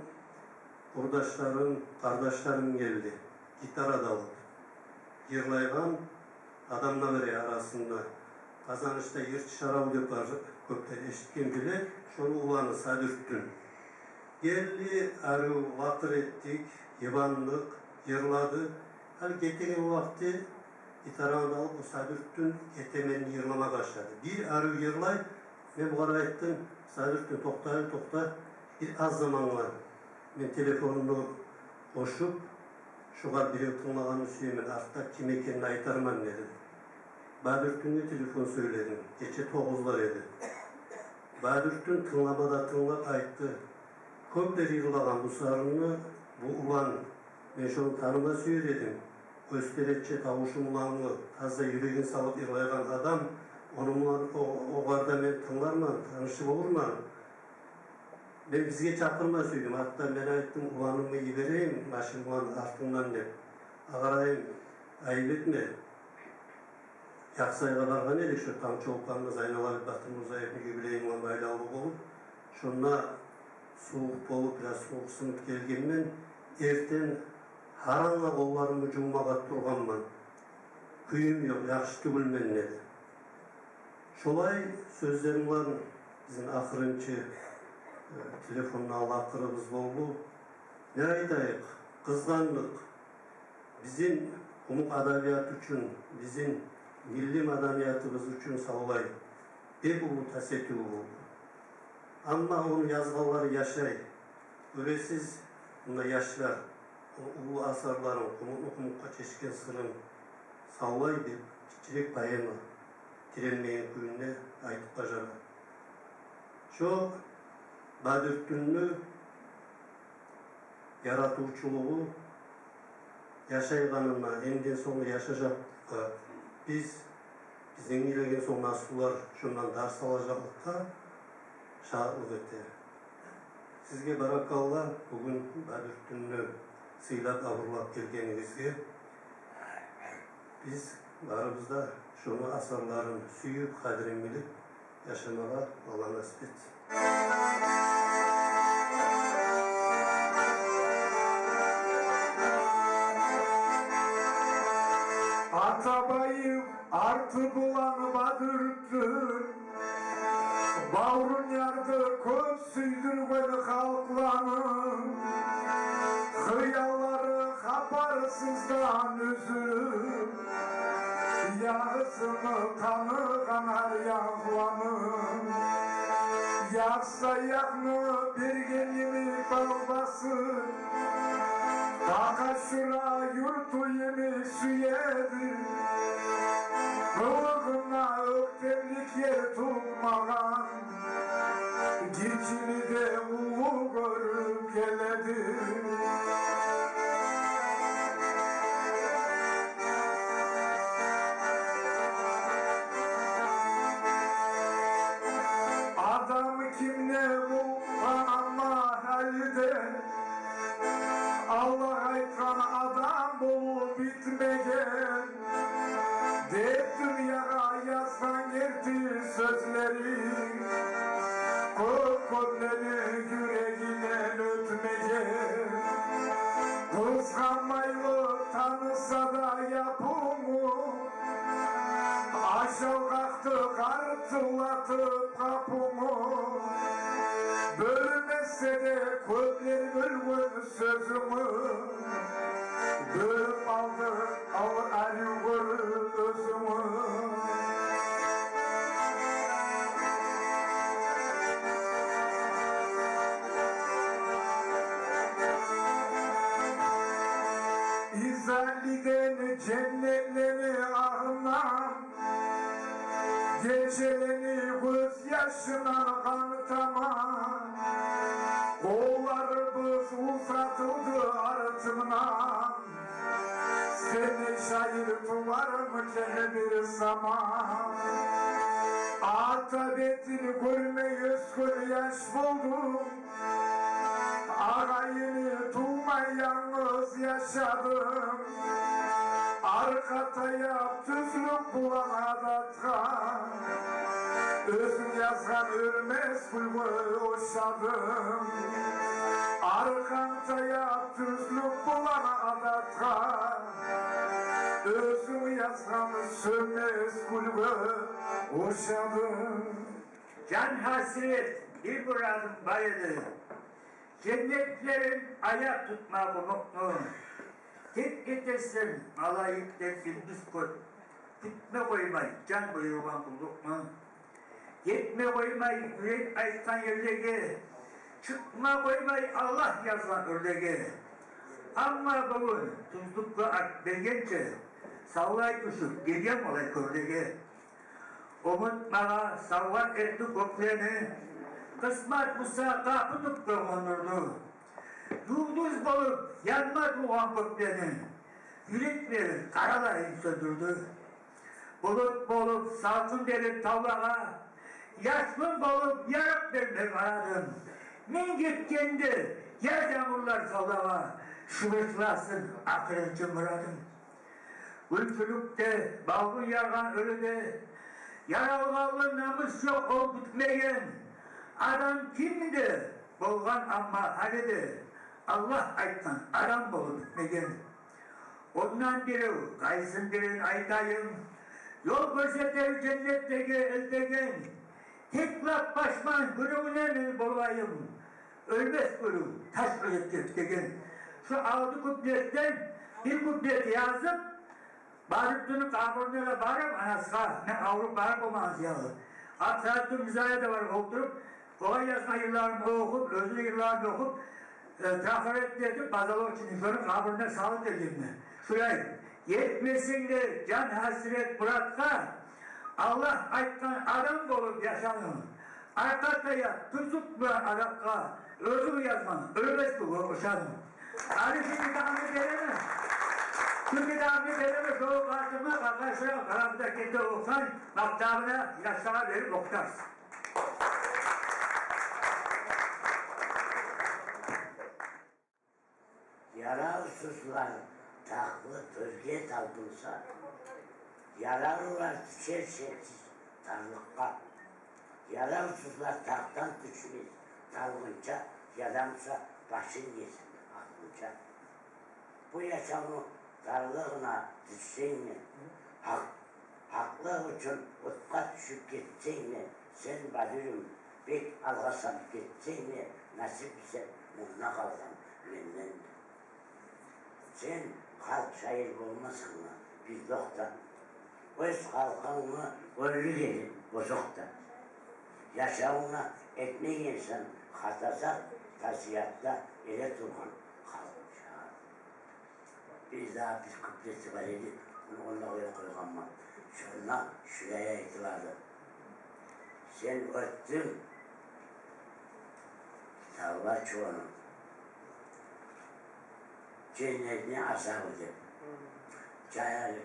Speaker 9: kardeşlerim geldi. Gitar da oldu. Yırlaygan adamla beri arasında kazanışta yırtış arav dep köpten eşitken bile şonu ulanı sadürttün. Geldi, arı vakır ettik, yivanlık, yırladı. Hal getegen vakti gitarağını alıp o sadürttün etemenini yırlama başladı. Bir arı yırlay, ben bu ara ettim, sadürttün tokta, bir az zaman var. Ben telefonunu koşup, şugar biri tınlağanı süyemen, artta kim ekenini aytarman dedim. Badürttün'e telefon söyledim, geçe 9'lar edi. Badürttün tınlap ayttı. Köpleri yırlagan bu sarını, bu ulan, ben şunu tanıma söyledim. Gösteretçe tavuşum ulanlı, taza yüreğini salıp yırlayan adam, o garda ben tınlarman, tanışıp olurman. Ben bizge çakırma söyledim, hatta ben ayttım ulanımı yibereyim, başım ulan artından dep. Ağarayım, ayıp etme. Yaksayga bargan edik, şu Tamçı Olkan'da Zaynal Batın Uzayev'in yübileyim olan baylağı olup, şunla soğuk bolup, biraz soğuk sınıp gelgenmen, erten haranga kollarımı cummağa turganman. Kүйüm yok, yaxşı tügülmen dedi. Şolay sözlerim var, bizim ahırınçı telefonuna alakırımız oldu. Ne aytayık, kızganlık, bizim umuk adabiyat üçün, bizim milli madaniyatımız üçün sağlay, bek ulu tasetü oldu. Ama onu yazgaları yaşay, öresiz bunda yaşlar, ulu asarların, kumukka çeşken sırın sağlay bir çiçek bayema, direnmeyen köyünde aytıp bajara. Şu Badürttün'ü yaratuvçuluğu yaşayganına, endin sonu yaşayacak bizden ilegen son nasıllar şundan ders alacaklıkta şahatlık etti. Sizge barakallah, bugün Badürttün'ü sıylap avurlap gelgeningizge biz barımızda şunu asarların süyüp kadirin bilip yaşamağa Allah nasip etsin.
Speaker 2: Atabayım artı bulan Badürttün, Bavrun yardı köp süydürgeni halklanın, hıyalları haparsızdan üzülüp, yağı
Speaker 10: Kızını kanı kanar yavlanın. Yaksa yakını bir gelimi babası. Daka şura yurtu yemi süyedir. Kılığına öktemlik yer tutmagan. Geçini de ulu görüp geledir. Adam kimle bu ama halde. Allah aytkan adam bulup bitmegen. Deyip dünyaya yazgan yerdi sözleri. Kökleri yüreğine ötmegen. Kıskanmaylık tanısa da yapımı. Aşağı kalktı kartılatıp kapımı. Bölmese de kökler bölgün sözümü. Bölüp aldı arıyor özümü. İzaliden cennetleri ahından. Gecelerini göz yaşından kanıtamam. Kollarımız uzatıldı artımdan. Seni şair tuvar mı bir zaman? Atabetini görmeyi özgür yaş buldum. Ağayını tuğmay yalnız yaşadım. Arkata yap tüzlük bulan adatkan. Özüm yazgan ölmez kulgöy oşadım. Arkanta yap tüzlük bulan adatkan. Özüm yazgan sönmez kulgöy oşadım.
Speaker 11: Can hasret bir buradım bayıdı. Cennetlerin ayak tutma bu mutlu. Tek getirsin alayıkten gündüz koy. Gitme koymay can buyurgan bulduk mu? Gitme koymay yürek ayttan yerlege. Çıkma koymay Allah yazan örlege. Ama bugün tuzlukla ak bergence. Savlay düşüp geliyem olay körlege. Umutmağa savvat etti koklarını. Kısmat Musa kapı tuttu onurdu. Yıldız bolup yanmadı o an köklerini. Yürekleri karalayıp söndürdü. Bulut bolup salkın delip tavlağa. Yaşlı bolup yarıp vermek aradım. Min gitkendi yer yağmurlar savlağa. Şıvırtlasın akırın cımbıradım. Ülkülükte balgın yargan ölüde. Yaralgalı namus yok ol bitmeyen. Adam kimdi? Bolgan ama halide. Allah ayttan aram bolup bitmegen. Ondan biri kaysın birin aytayım. Yol gözeter cennetteki eldegen. Tek laf başman gülümüne mi bolayım? Ölmez gülüm taş öğrettir degen. Şu altı kupletten bir kuplet yazıp barıktığını kaburnuya varım anasına. Ne avrup barıp olmaz yağı. Atratım müzayede da var oturup kolay yazma yıllarını okup, özlü yıllarını okup trafaret edip bazalı için yukarı kaburnuya sağlık dediğimde. Şurayı yetmesin de can hasret bıraksa Allah ayttan adam olup yaşanın. Arkaya tuzuklu Arap'a özümü yazman, ölmez bu uşağım. Arif'in tahmin edemez. Çünkü tahmin edemez o karşıma arkadaşlar karamda kendi olsan maktabına yaşlara verip okutarsın.
Speaker 12: Yaralsızlar taklı bölgeye talpınsa, yaralılar düşer şeksiz tarlıkka. Yaralsızlar taktan düşmez talgınca, yaramsa başın yesin aklınca. Bu yaşamı darlığına düşsen mi? Haklık için ıtka düşüp gitsen mi? Sen balırım, bek algasap gitsen mi? Nasipse mutlu kalsan benden. Sen halk şair olmasın mı? Biz doktan öz halkını öldü dedi bozukta. Yaşamına etmeyi insan hatasa tasiyatta ele turhan kalmış. Biz daha biz kuplesi var idi. Onunla öyle koyganma. Şunla şuraya itiladı. Sen öttün. Tavlar çoğunun. Cennetine asabıdır.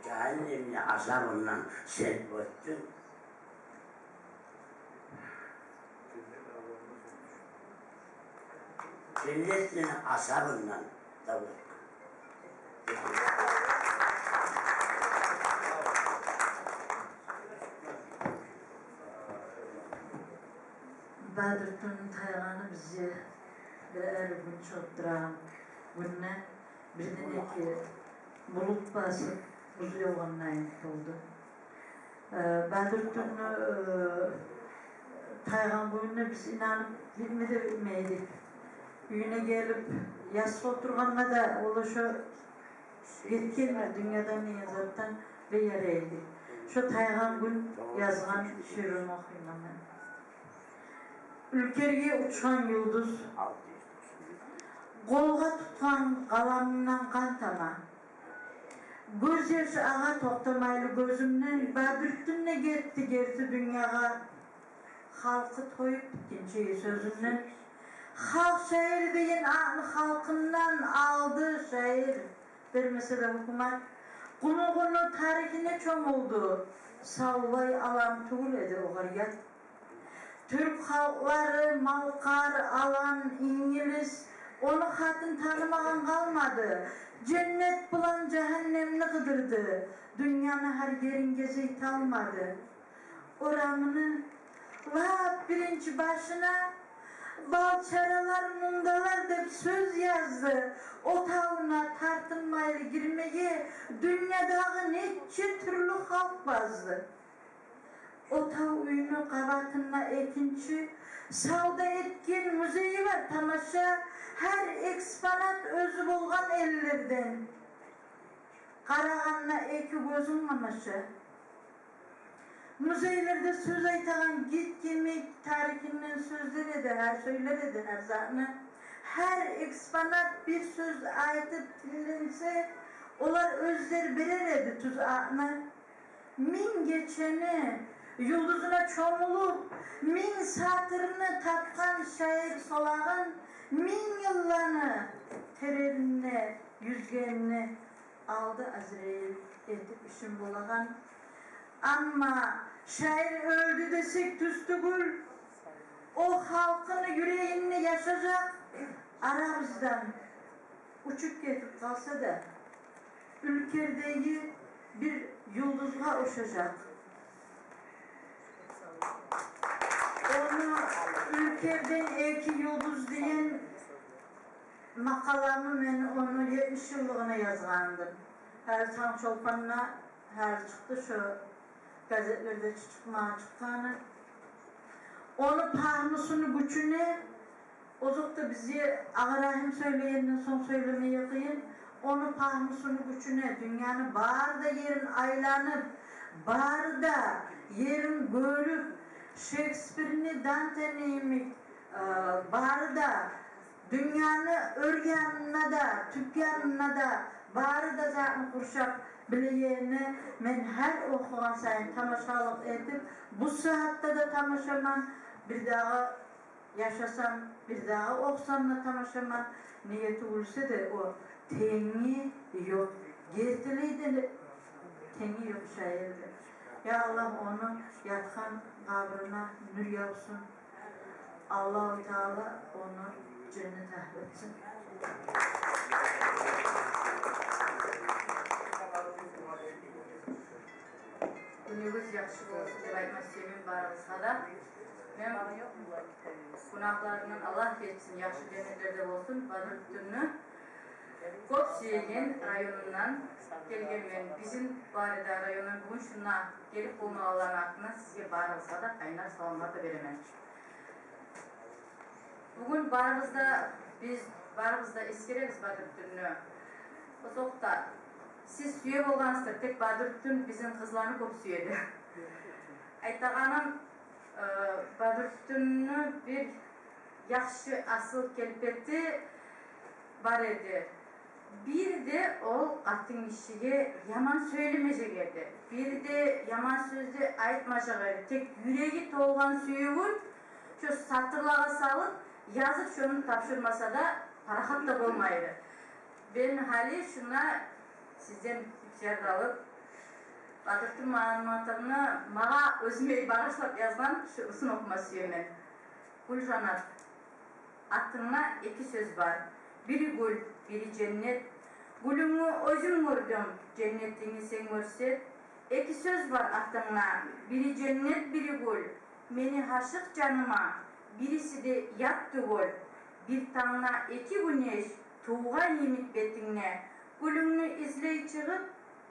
Speaker 12: Cehennemine asabından sen öttün. Cennetin asabından tabi.
Speaker 13: Badırtın tayağını bizi bir er gün çöptüren günne birden ki bulut basıp buzu yoğunlayın oldu. Badırtın tayağın günne biz inanıp bilmeydik. Üyüne gelip yaslı oturganla da oluşu yetkenler dünyadan yazardan bir yereydi. Şu tayağın gün yazgan şiirini okuyayım ben. Ülkerge uçan yıldız, kolga tutkan kalanından kan tama. Göz yaşı ağa toktamaylı gözümden, Badürt'ünle gitti gerisi dünyaya. Halkı toyup bitkinçeyi sözünden, halk şair deyin ağını halkından aldı şair. Bir mesela hükümet, kunu tarihine çomuldu, sallay alan tuğul edi o gariyat. Türk halkları, Malkar, Alan, İngiliz, onu hatın tanımayan kalmadı. Cennet bulan cehennemini kıdırdı. Dünyanın her yerin gezeyt almadı. Oramını vah birinci başına balçaralar, mundalar dep söz yazdı. O tavına tartınmayla girmeye dünyadağı neçe türlü halk bazdı. O tav uyunu kavatına ekinci, savda etken müzeyi var tamaşa, her eksponat özü bulgan ellerden. Karağanla eki gözün mamaşa. Müzeylerde söz aytagan git yemek tarihinden sözleri de her söyleri de her zahne. Her eksponat bir söz aytıp dinlense, olar özler birer edi tuz ağına. Min geçeni, yıldızına çomulup, min satırını tatkan şair solağın, min yıllarını terörüne, yüzgenine aldı Azrail etip işin bulağın. Ama şair öldü desek tüstügül, o halkını yüreğini yaşayacak, aramızdan uçup getip kalsa da, ülkedeki bir yıldızga uçacak. Onu ülkeden iki yıldız diyen makalamı ben onu 70 yıllığına yazgandım. Her tam çolpanına her çıktı şu gazetelerde çıkanı. Onu pahmusunu güçüne ozukta bizi Ağrahim söyleyenden son söylemeye yakayım. Onu pahmusunu güçüne dünyanın bağır da yerin aylanıp bağır da yerin görüp Shakespeare'ni, Dante'ni bağır da dünyanı örgenine da, tükkanına da bağır da zaten kurşap bileyeni men her okuğan sayın tamaşalık edip bu saatte de tamaşaman bir daha yaşasam, bir daha okusam tamaşaman niyeti olsa da o teni yok. Gertiliydi teni yok şairdi. Ya Allah onu yatkan kabrına nur yapsın. Allah-u Teala onu cennet ehletsin.
Speaker 5: Günümüz yaxşı olsun deb aytmasayım barımızga da. Men günahlarından Allah geçsin, yaxşı cennetlerde olsun. Badırtünü Kop Suyegen rayonundan gelgen men bizim barida rayonun bugün şuna gelip bulmağaların hakkında sizge barımızga da kaynar salamlar da veremen. Bugün barımızda biz eskereriz Badırtünü. O soqta Siz süye bolgansızdır. Tek Badırtun bizim kızlarını çok süyedi. Aytağanım Badırtun'u bir yaxşı asıl kelpeti var edi. Bir de o qatın işige yaman söylemece geldi. Bir de yaman sözü aytmaca geldi. Tek yüreği tolgan süyüğün şu satırlara salıp yazıp şunu tapşırmasa da parahat da olmaydı. Ben hali şuna sizden fikir alıp Badırtun malumatlarını mağa özüme bağışlap yazgan şu usun okuma süyümen. Gülcanat. Atına iki söz var. Biri gül, biri cennet. Gülümü özüm gördüm, cennetini sen görset. İki söz var atına. Biri cennet, biri gül. Meni haşık canıma. Birisi de yattı gül. Bir tağına iki güneş. Tuğgan yemik betinle. Gülümünü izley çıkıp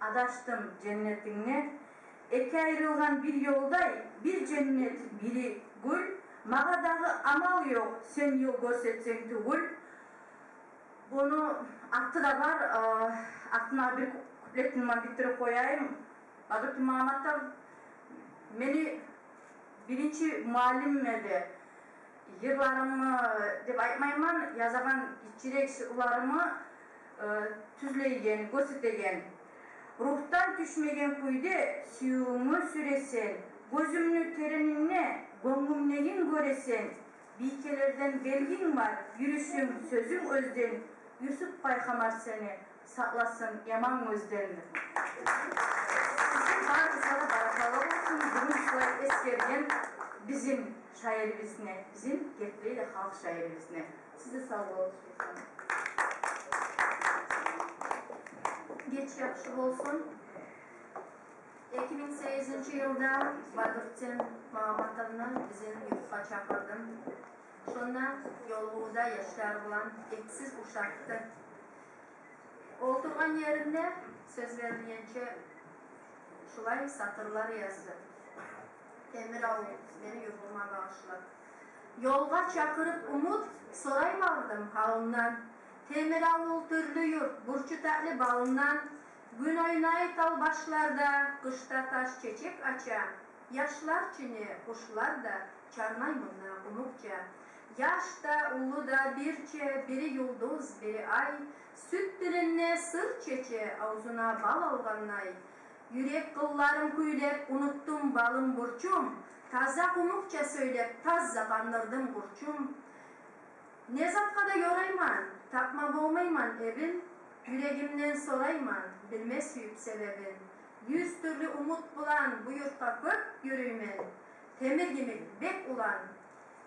Speaker 5: adaştım cennetinle. İki ayrılgan bir yolday. Bir cennet, biri gül. Mağa dağı amal yok, sen yol görsetsen tügül. Bunu aktı da var, aktına bir kupletini bitirip koyayım. Badırtun Muhammad'da beni birinci muallimedi. Yıllarımı dep aytmayman, yazagan içirek ularımı tüzleygen, göstergen. Ruhtan düşmegen kuyde süyüğümü süresen, gözümnü tereninne, gongumnegin göresen, biykelerden belgin var, yürüsün, sözün özden, Yusuf payhamar seni, saklasın yaman özden. Sizin barınızlara barakalı olsun, bugün şulay eskergen bizim şairimizne, bizim getiriyle halk şairimizne. Size sağ olun. Geç yakışı olsun. 2008 yılda Badırtun Muhammad'ını bizim yurtqa çağırdım. Sonra yolğuda yaşlar bulan eksiz uşaktı. Oturgan yerinde söz verilgence şulay satırlar yazdı. Temir Avul beni yurtuma bağışladı. Yolga çakırıp umut soray vardım halından. Temir Avul türlü yurt burçu tatlı bağından. Gün oynay tal başlarda, kışta taş çiçek aça. Yaşlar çini, kuşlar da çarnay mına umukça. Yaşta ulu da birçe, biri yıldız, biri ay. Süt dilinne sır çeçe, ağzına bal alganay. Yürek kıllarım küylep, unuttum balım burçum. Taza umukça söylep, tazza bandırdım burçum. Ne zatka da yorayman, tapma boğmayman evin. Yüreğimden sorayman, bilmez büyük sebebin. 100 türlü umut bulan bu yurtta köp yürüymen. Temir gibi bek ulan,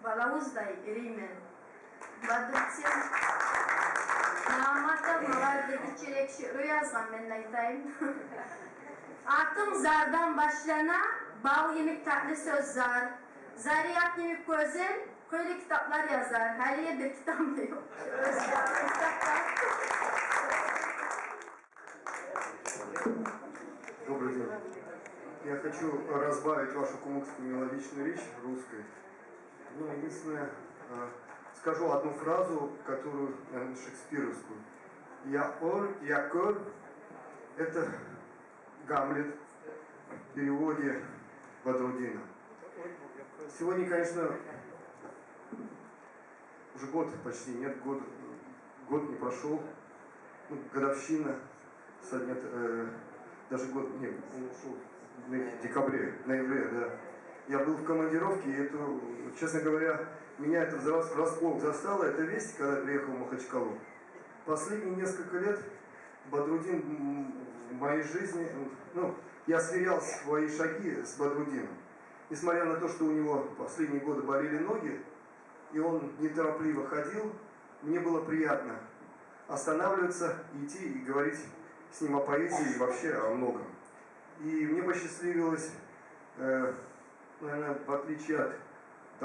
Speaker 5: balavuzday eriymen. Badırtun Muhammad'da malardı içerek şiiri yazgan ben de aytayım. Atım zardan başlana, bal yemek tatlı söz zar. Zariyat yemek güzel, köylü kitaplar yazar. Haliye bir kitap da yok.
Speaker 2: Добрый день. Я хочу разбавить вашу кумыкскую мелодичную речь русской. Ну, единственное, скажу одну фразу, которую, наверное, шекспировскую. Я кор, это Гамлет в переводе Бадрудина. Сегодня, конечно, уже год почти, нет, год не прошел, ну, годовщина со дня, даже год, нет, он ушел в декабре, ноябре, да. Я был в командировке, и это, честно говоря, меня это врасплох застало, эта весть, когда я приехал в Махачкалу. Последние несколько лет Бадрудин в моей жизни, ну, я сверял свои шаги с Бадрудином. Несмотря на то, что у него последние годы болели ноги, и он неторопливо ходил, мне было приятно останавливаться, идти и говорить с ним о поэзии и вообще о многом. И мне посчастливилось, наверное, в отличие от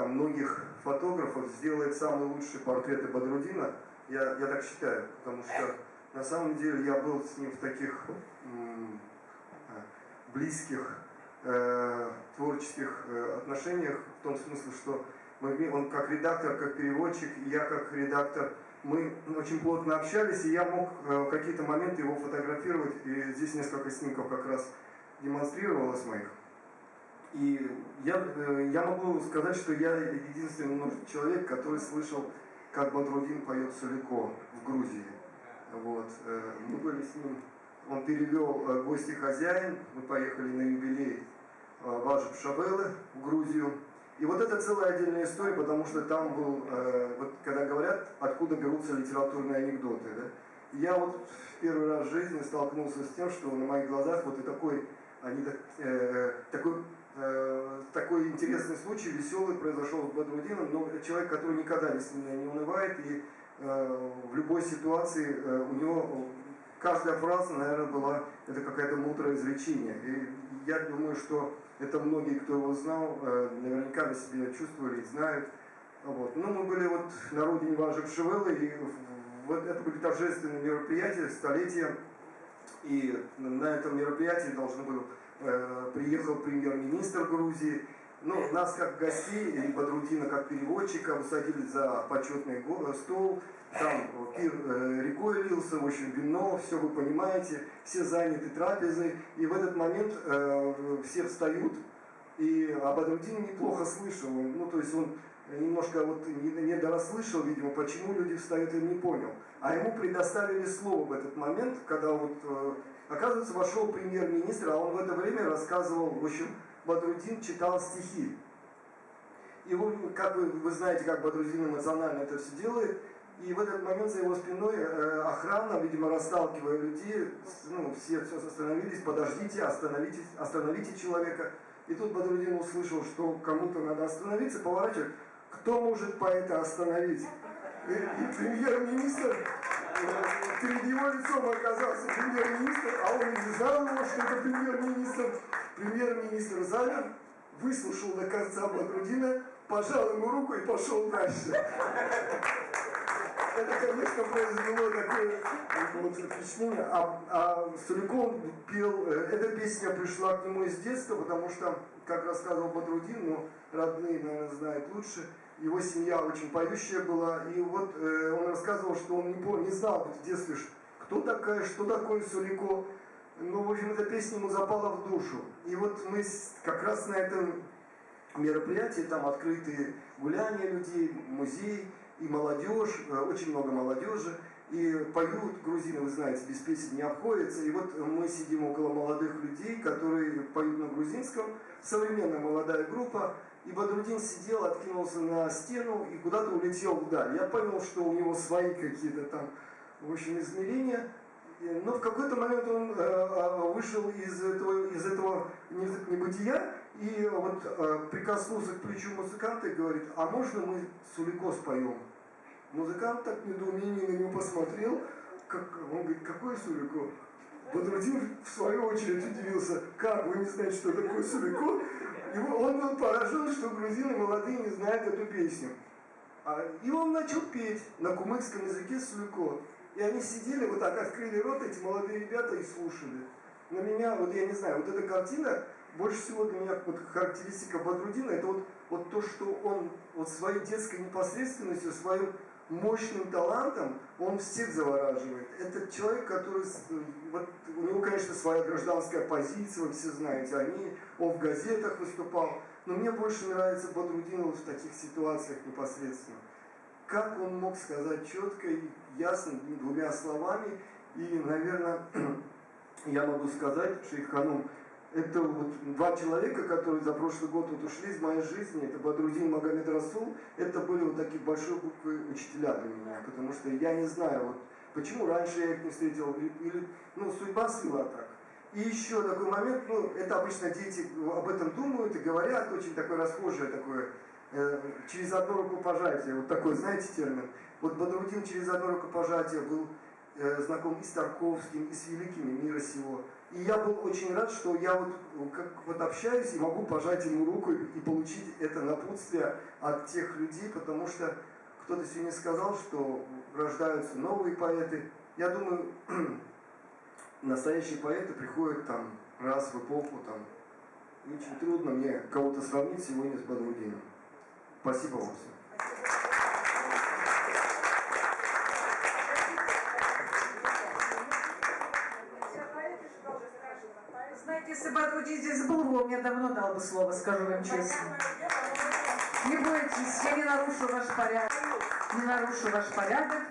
Speaker 2: многих фотографов, сделать самые лучшие портреты Бадрудина. Я так считаю, потому что на самом деле я был с ним в таких близких творческих отношениях, в том смысле, что
Speaker 10: Он как редактор, как переводчик, и я как редактор, мы очень плотно общались, и я мог в какие-то моменты его фотографировать, и здесь несколько снимков как раз демонстрировалось моих. И я могу сказать, что я единственный человек, который слышал, как Бадрудин поет Сулико в Грузии. Вот. Мы были с ним, он перевел «Гости хозяин», мы поехали на юбилей Важып Шабелы в Грузию. И вот это целая отдельная история, потому что там был, вот когда говорят, откуда берутся литературные анекдоты. Да? Я вот в первый раз в жизни столкнулся с тем, что на моих глазах вот и такой интересный случай, веселый, произошел с Бадрудином, но человек, который никогда не унывает, и в любой ситуации у него каждая фраза, наверное, была, это какое-то мудрое изречение. И я думаю, что это многие, кто его знал, наверняка на себе чувствовали и знают. Вот. Ну, мы были вот на родине Важып Шабелы, и вот это были торжественные мероприятия, столетия. И на этом мероприятии приехал премьер-министр Грузии. Ну, нас как гостей, и Бадрудина как переводчика, усадили за почетный стол. Там пир рекой лился, в общем, вино, все вы понимаете, все заняты трапезой. И в этот момент все встают, а Бадрудин неплохо слышал. Ну, то есть он немножко вот недорасслышал, видимо, почему люди встают, и не понял. А ему предоставили слово в этот момент, когда вот, оказывается, вошел премьер-министр, а он в это время рассказывал, в общем, Бадрудин читал стихи. И как вы знаете, как Бадрудин эмоционально это все делает. И в этот момент за его спиной охрана, видимо, расталкивая людей, ну, все остановились, подождите, остановите человека. И тут Бадрудин услышал, что кому-то надо остановиться, поворачивает. Кто может поэта остановить? И премьер-министр, перед его лицом оказался премьер-министр, а он не знал его, что это премьер-министр. Премьер-министр замер, выслушал до конца Бадрудина, пожал ему руку и пошел дальше. Это, конечно, произвело такое вот впечатление. А Сулико пел, эта песня пришла к нему из детства, потому что, как рассказывал Бадрудин, ну, родные, наверное, знают лучше, его семья очень поющая была, и вот он рассказывал, что он не знал в детстве, кто такая, что такое Сулико. Ну, в общем, эта песня ему запала в душу. И вот мы как раз на этом мероприятии, там открытые гуляния людей, музей, и молодежь, очень много молодежи, и поют грузины, вы знаете, без песен не обходится. И вот мы сидим около молодых людей, которые поют на грузинском, современная молодая группа, и Бадрудин сидел, откинулся на стену и куда-то улетел вдаль. Я понял, что у него свои какие-то там, в общем, измерения. Но в какой-то момент он вышел из этого небытия и вот прикоснулся к плечу музыканта и говорит: а можно мы Сулико споем? Музыкант так в недоумении на него посмотрел, он говорит: какой Сулико? Бадрудин в свою очередь удивился: как, вы не знаете, что такое Сулико? И он был поражен, что грузины молодые не знают эту песню. И он начал петь на кумыкском языке Сулико. И они сидели, вот так открыли рот, эти молодые ребята, и слушали. На меня, вот я не знаю, вот эта картина, больше всего для меня вот характеристика Бадрудина, это вот то, что он вот своей детской непосредственностью, своим мощным талантом, он всех завораживает. Это человек, который, вот, у него, конечно, своя гражданская позиция, вы все знаете, он в газетах выступал, но мне больше нравится Бадрудин вот в таких ситуациях непосредственно. Как он мог сказать четко и ясно, двумя словами, и, наверное, я могу сказать, Шейх Ханум, это вот два человека, которые за прошлый год вот ушли из моей жизни, это Бадрудин, Магомед Расул, это были вот такие большие буквы учителя для меня, потому что я не знаю, вот, почему раньше я их не встретил, или, ну, судьба свела так. И еще такой момент, ну, это обычно дети об этом думают и говорят, очень такое расхожее такое, через одно рукопожатие, вот такой, знаете, термин. Вот Бадрудин через одно рукопожатие был знаком и с Тарковским, и с великими мира сего. И я был очень рад, что я вот общаюсь и могу пожать ему руку и получить это напутствие от тех людей, потому что кто-то сегодня сказал, что рождаются новые поэты. Я думаю, настоящие поэты приходят там раз в эпоху, там, очень трудно мне кого-то сравнить сегодня с Бадрудином. Спасибо вам всем.
Speaker 14: Знаете, если бы Батрудин здесь был бы, он мне давно дал бы слово, скажу вам честно. Не бойтесь, я не нарушу ваш порядок. Не нарушу ваш порядок.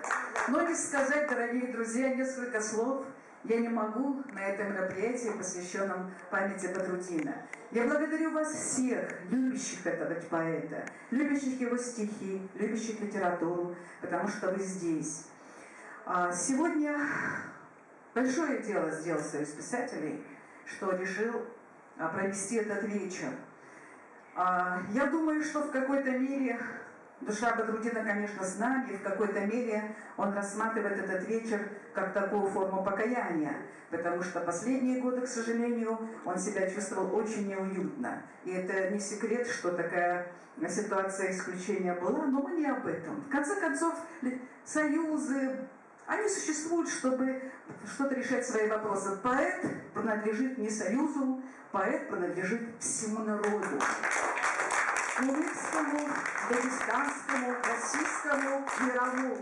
Speaker 14: Но не сказать, дорогие друзья, несколько слов я не могу на этом мероприятии, посвященном памяти Батрудина. Я благодарю вас всех, любящих этого поэта, любящих его стихи, любящих литературу, потому что вы здесь. Сегодня большое дело сделал Союз писателей, что решил провести этот вечер. Я думаю, что в какой-то мере душа Батрудина, конечно, с нами, и в какой-то мере он рассматривает этот вечер как такую форму покаяния, потому что последние годы, к сожалению, он себя чувствовал очень неуютно. И это не секрет, что такая ситуация исключения была, но мы не об этом. В конце концов, союзы, они существуют, чтобы что-то решать свои вопросы. Поэт принадлежит не союзу, поэт принадлежит всему народу. Кумыкскому, дагестанскому, российскому, мировому.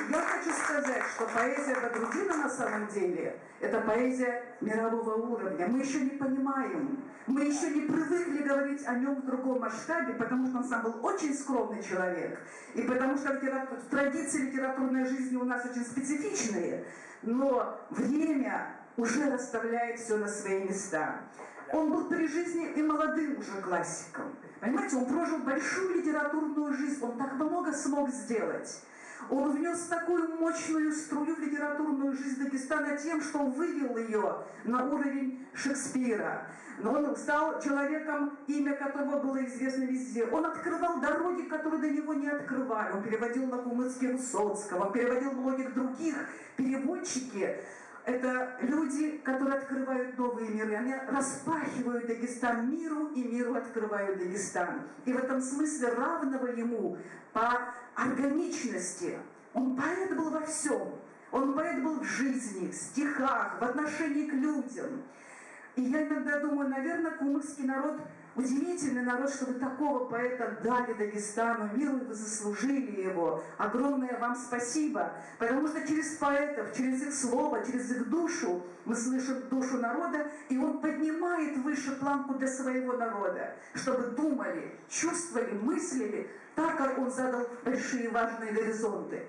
Speaker 14: Я хочу сказать, что поэзия Батрудина на самом деле это поэзия мирового уровня. Мы еще не понимаем, мы еще не привыкли говорить о нем в другом масштабе, потому что он сам был очень скромный человек, и потому что традиции литературной жизни у нас очень специфичные, но время уже расставляет все на свои места. Он был при жизни и молодым уже классиком. Понимаете, он прожил большую литературную жизнь, он так много смог сделать. Он внес такую мощную струю в литературную жизнь Дагестана тем, что вывел ее на уровень Шекспира. Но он стал человеком, имя которого было известно везде. Он открывал дороги, которые до него не открывали. Он переводил на кумыцкий Высоцкого, он переводил многих других. Переводчики — это люди, которые открывают новые миры. Они распахивают Дагестан миру, и миру открывают Дагестан. И в этом смысле равного ему по органичности. Он поэт был во всем. Он поэт был в жизни, в стихах, в отношении к людям. И я иногда думаю, наверное, кумыкский народ удивительный народ, что вы такого поэта дали Дагестану, миру, и вы заслужили его. Огромное вам спасибо, потому что через поэтов, через их слово, через их душу мы слышим душу народа, и он поднимает выше планку для своего народа, чтобы думали, чувствовали, мыслили, так как он задал большие важные горизонты.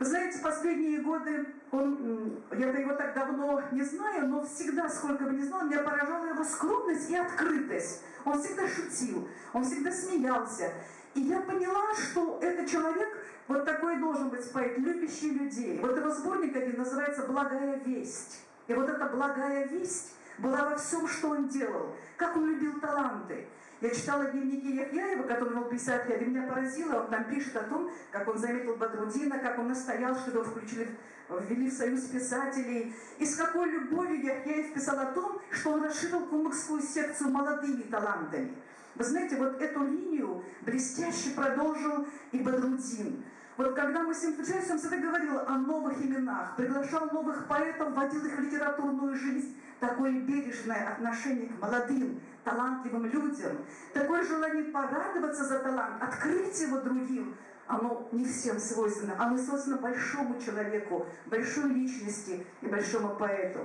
Speaker 14: Вы знаете, последние годы, я-то его так давно не знаю, но всегда, сколько бы ни знала, меня поражала его скромность и открытость. Он всегда шутил, он всегда смеялся. И я поняла, что этот человек, вот такой должен быть поэт, любящий людей. Вот его сборник один называется «Благая весть». И вот эта благая весть была во всем, что он делал, как он любил таланты. Я читала дневники Яхьяева, который был 50 лет, и меня поразило, он там пишет о том, как он заметил Батрудина, как он настоял, чтобы его ввели в Союз писателей, и с какой любовью Яхьяев писал о том, что он расширил кумыкскую секцию молодыми талантами. Вы знаете, вот эту линию блестяще продолжил и Батрудин. Вот когда мы с ним встречались, он всегда говорил о новых именах, приглашал новых поэтов, вводил их в литературную жизнь. Такое бережное отношение к молодым, талантливым людям, такое желание порадоваться за талант, открыть его другим, оно не всем свойственно, оно свойственно большому человеку, большой личности и большому поэту.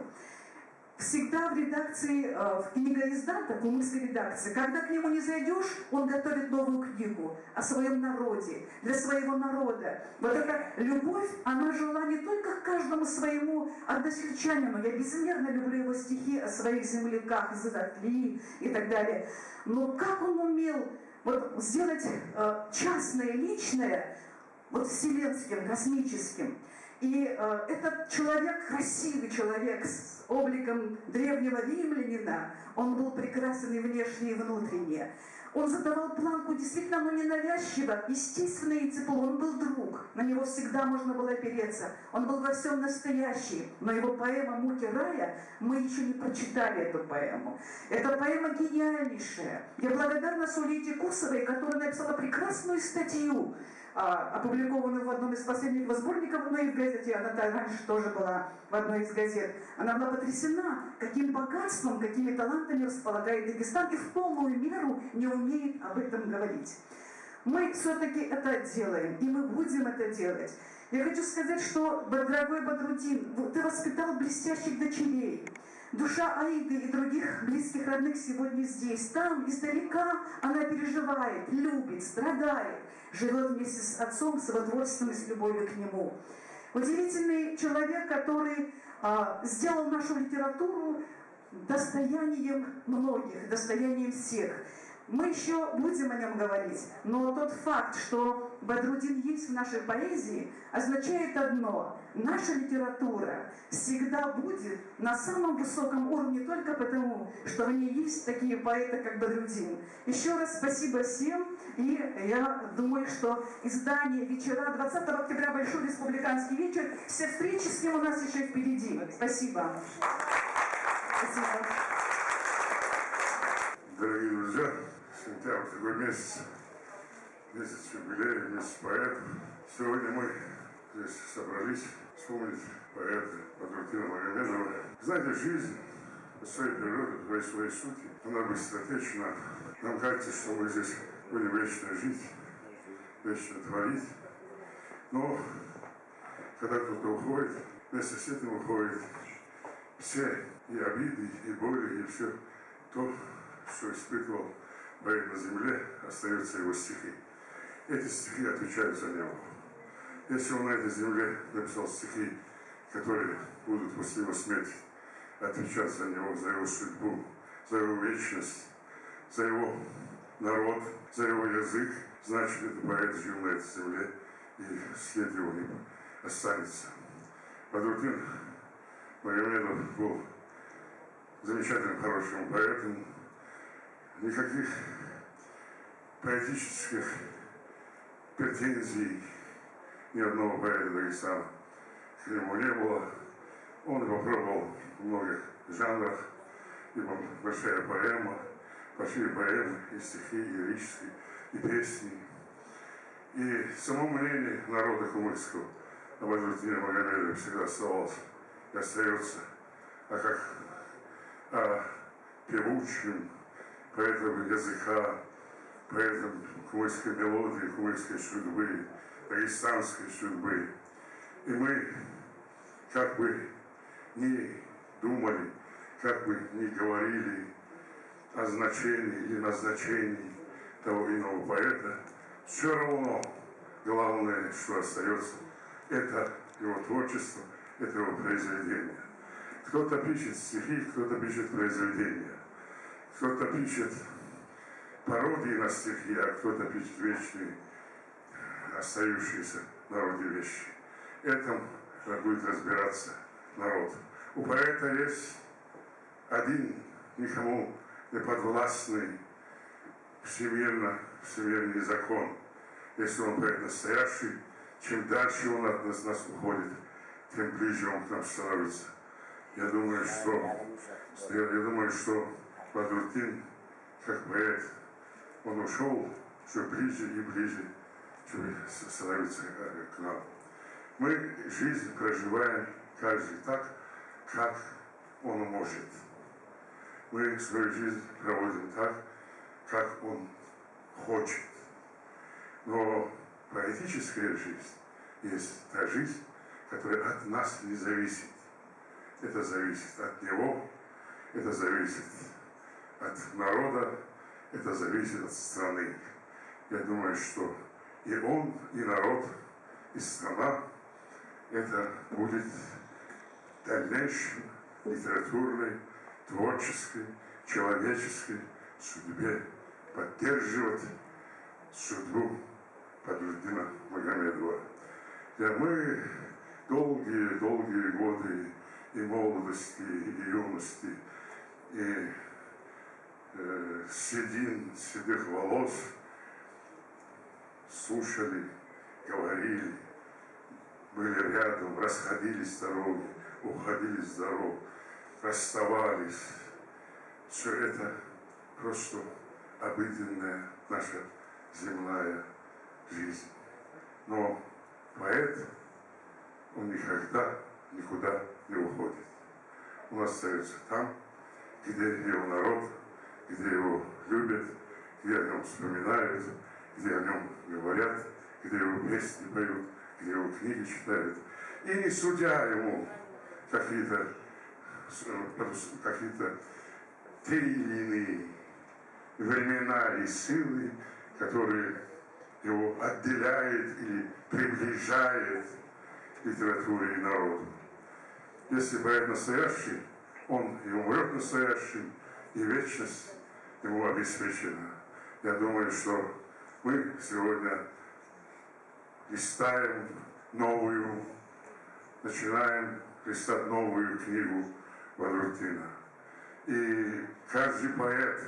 Speaker 14: Всегда в редакции, в книгоиздата, в кумыкской редакции, когда к нему не зайдешь, он готовит новую книгу о своем народе, для своего народа. Вот эта любовь, она жила не только к каждому своему односельчанину. Я безмерно люблю его стихи о своих земляках, Задатли и так далее. Но как он умел вот сделать частное, личное, вот вселенским, космическим. И этот человек, красивый человек с обликом древнего римлянина, он был прекрасен и внешне, и внутренне. Он задавал планку действительно, но ненавязчиво, естественно и тепло. Он был друг, на него всегда можно было опереться. Он был во всем настоящий. Но его поэма «Муки рая», мы еще не прочитали эту поэму. Эта поэма гениальнейшая. Я благодарна Сулейте Кусовой, которая написала прекрасную статью, опубликованную в одном из последних его сборников, но и в газете, она раньше тоже была в одной из газет. Она была потрясена, каким богатством, какими талантами располагает Дагестан, и в полную меру не умеет об этом говорить. Мы все-таки это делаем, и мы будем это делать. Я хочу сказать, что, дорогой Бадрудин, ты воспитал блестящих дочерей. Душа Аиды и других близких родных сегодня здесь. Там, издалека, она переживает, любит, страдает, живет вместе с отцом, с его творчеством и с любовью к нему. Удивительный человек, который сделал нашу литературу достоянием многих, достоянием всех. Мы еще будем о нем говорить, но тот факт, что Бадрудин есть в нашей поэзии, означает одно: наша литература всегда будет на самом высоком уровне только потому, что в ней есть такие поэты, как Бадрудин. Еще раз спасибо всем, и я думаю, что издание «Вечера» 20 октября, Большой республиканский вечер, все встречи с ним у нас еще впереди. Спасибо. Спасибо.
Speaker 15: Дорогие друзья, сентябрь такой месяц юбилея, месяц поэтов. Сегодня мы здесь собрались вспомнить поэта Бадрудина Магомедова. Знаете, жизнь по своей природе, по своей сути, она быстротечна. Нам кажется, что мы здесь будем вечно жить, вечно творить. Но когда кто-то уходит, вместе с этим уходит все и обиды, и боли, и все то, что испытывал поэт на земле, остаются его стихи. Эти стихи отвечают за него. Если он на этой земле написал стихи, которые будут после его смерти отвечать за него, за его судьбу, за его вечность, за его народ, за его язык, значит, это поэт жил на этой земле, и след его не останется. Бадрудин Магомедов был замечательным, хорошим поэтом. Никаких поэтических претензий ни одного поэта Дагестана к нему не было. Он попробовал в многих жанрах, и большая поэма, большие поэмы, и стихи, и лирические, и песни. И само мнение народа кумыкского о Бадрудине Магомедове всегда оставалось и остается, о певучем поэтом языка, поэтом кумыкской мелодии, кумыкской судьбы, дагестанской судьбы. И мы, как бы ни думали, как бы ни говорили о значении или назначении того иного поэта, все равно главное, что остается, это его творчество, это его произведение. Кто-то пишет стихи, кто-то пишет произведения. Кто-то пишет пародии на стихи, а кто-то пишет вечные, остающиеся в народе вещи. Этом будет разбираться народ. У поэта есть один, никому не подвластный всемирный закон. Если он поэт настоящий, чем дальше он от нас уходит, тем ближе он к нам становится. Я думаю, что Бадрудин, как поэт, он ушел все ближе и ближе, чтобы становиться к нам. Мы жизнь проживаем каждый так, как он может. Мы свою жизнь проводим так, как он хочет. Но поэтическая жизнь есть та жизнь, которая от нас не зависит. Это зависит от него, это зависит от народа, это зависит от страны. Я думаю, что и он, и народ, и страна, это будет дальнейшей литературной, творческой, человеческой судьбе поддерживать судьбу Бадрудина Магомедова. Мы долгие годы и молодости, и юности, и седых волос слушали, говорили, были рядом, расходились с дороги, уходили с дорог, расставались. Все это просто обыденная наша земная жизнь. Но поэт, он никуда не уходит. Он остается там, где его народ, где его любят, где о нем вспоминают, где о нем говорят, где его песни поют, где его книги читают. И не судя ему какие-то те или иные времена и силы, которые его отделяют или приближают к литературе и народу. Если поэт настоящий, он и умрет настоящим, и вечность ему обеспечена. Я думаю, что мы сегодня листаем новую, начинаем листать новую книгу Бадрутдина. И каждый поэт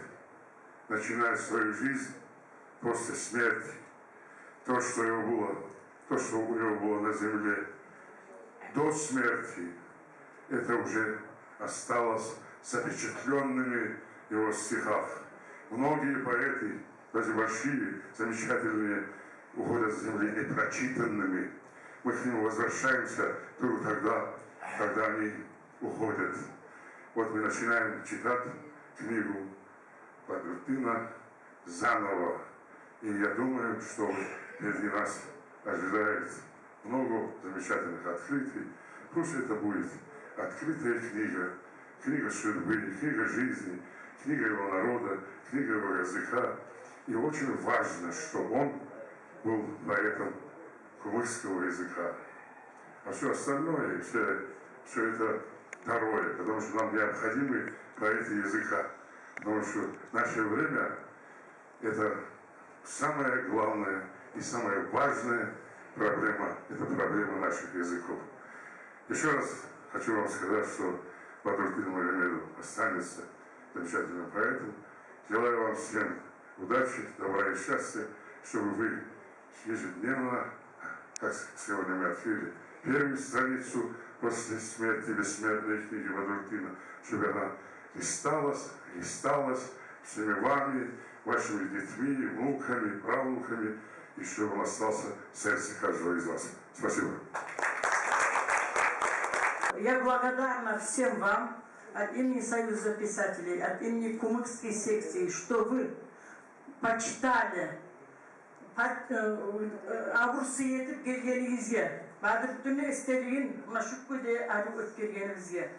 Speaker 15: начинает свою жизнь после смерти. То, что у него было на земле до смерти, это уже осталось запечатленными в его стихах. Многие поэты, даже большие, замечательные, уходят с земли непрочитанными. Мы к ним возвращаемся только тогда, когда они уходят. Вот мы начинаем читать книгу Бадрутдина заново. И я думаю, что впереди нас ожидает много замечательных открытий. Пусть это будет открытая книга, книга судьбы, книга жизни, книга его народа, книга его языка. И очень важно, что он был поэтом кумыкского языка. А все остальное, все это второе, потому что нам необходимы поэты языка. Потому что в наше время это самая главная и самая важная проблема, это проблема наших языков. Еще раз хочу вам сказать, что Бадрутдин Магомедов останется замечательным поэтом. Желаю вам всем удачи, добра и счастья, чтобы вы ежедневно, как сегодня мы открыли первую страницу после смерти бессмертной книги Бадрутдина, чтобы она листалась всеми вами, вашими детьми, внуками, правнуками, и чтобы он остался в сердце каждого из вас. Спасибо.
Speaker 1: Я благодарна всем вам от имени Союза писателей, от имени Кумыкской секции, что вы почитали авурсы етіп келгеніңізге, Бадрутдинді істелігін Машуккуде ару өткергеніңізге.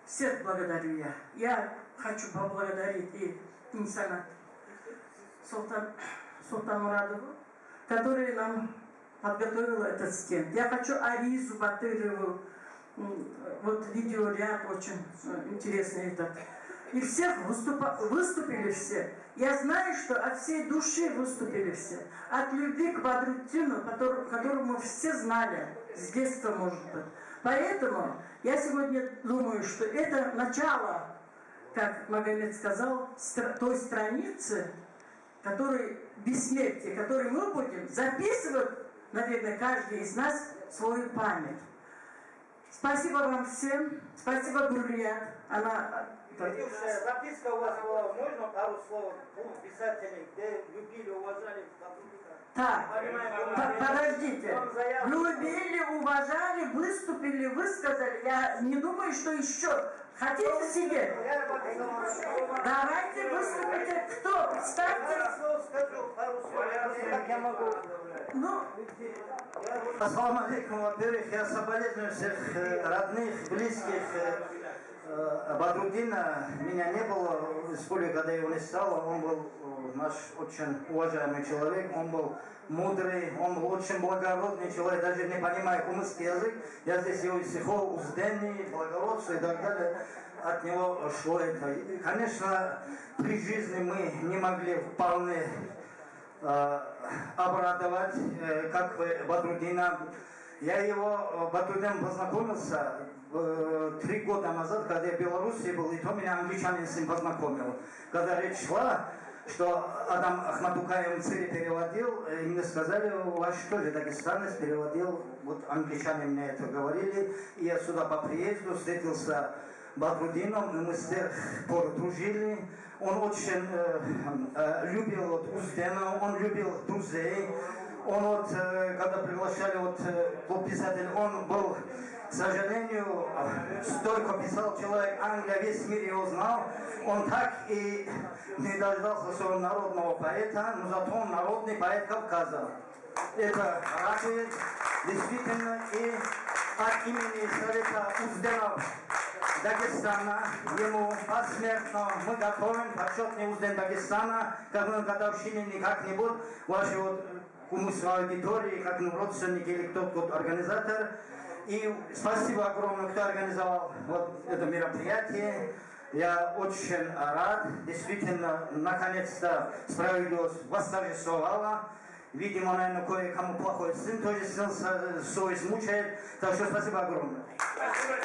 Speaker 1: Всех благодарю я. Я хочу поблагодарить и Инсанат Султан Мурадову, который нам подготовил этот стенд. Я хочу Аризу Батырову, вот видеоряд очень интересный этот. И всех выступили все. Я знаю, что от всей души выступили все. От любви к Бадрутдину, которую мы все знали с детства, может быть. Поэтому я сегодня думаю, что это начало, как Магомед сказал, той страницы, который бессмертие, который мы будем записывать, наверное, каждый из нас свою память. Спасибо вам всем. Спасибо, Гуррият.
Speaker 16: Записка у вас была, можно пару слов писателей, где любили, уважали Бадрутдина?
Speaker 1: Так, подождите. Любили, уважали, выступили, высказали. Я не думаю, что еще. Хотите сидеть? Давайте выступите. Кто? Ставьте.
Speaker 16: Пару слов, я могу.
Speaker 1: Ну,
Speaker 16: Ассаламу алейкум, во-первых, я соболезную всех родных, близких Бадрутдина. Меня не было в школе, когда его не стало. Он был наш очень уважаемый человек, он был мудрый, он был очень благородный человек, даже не понимая кумыкский язык. Я здесь его стихов, узденный, благородство и так далее. От него шло это. И, конечно, при жизни мы не могли вполне обрадовать, как Бадрутдина. Я Бадрутдином познакомился 3 года назад, когда я в Беларуси был, и то меня англичанин с ним познакомил. Когда речь шла, что Адам Ахматукаев Мцири переводил, и мне сказали, у вас что ли, дагестанец переводил, вот англичане мне это говорили, и я сюда по приезду встретился Бадрутдином, и мы с тех пор дружили. Он очень любил Уздена, он любил друзей. Он когда приглашали клуб писателей, он был К сожалению, столько писал человек, Англия, весь мир его знал. Он так и не дождался своего народного поэта, но зато он народный поэт Кавказа. Это радует действительно, и от имени Совета Узденов Дагестана ему посмертно мы готовим почетный Узден Дагестана, как на годовщине не как-нибудь, ваши вот кумусной аудитории, как родственники или кто-то организатор. И спасибо огромное, кто организовал вот это мероприятие. Я очень рад, действительно, наконец-то справедливость восторжествовала. Видимо, наверное, кое-кому плохой сын тоже совесть мучает. Так что спасибо огромное.
Speaker 8: Спасибо.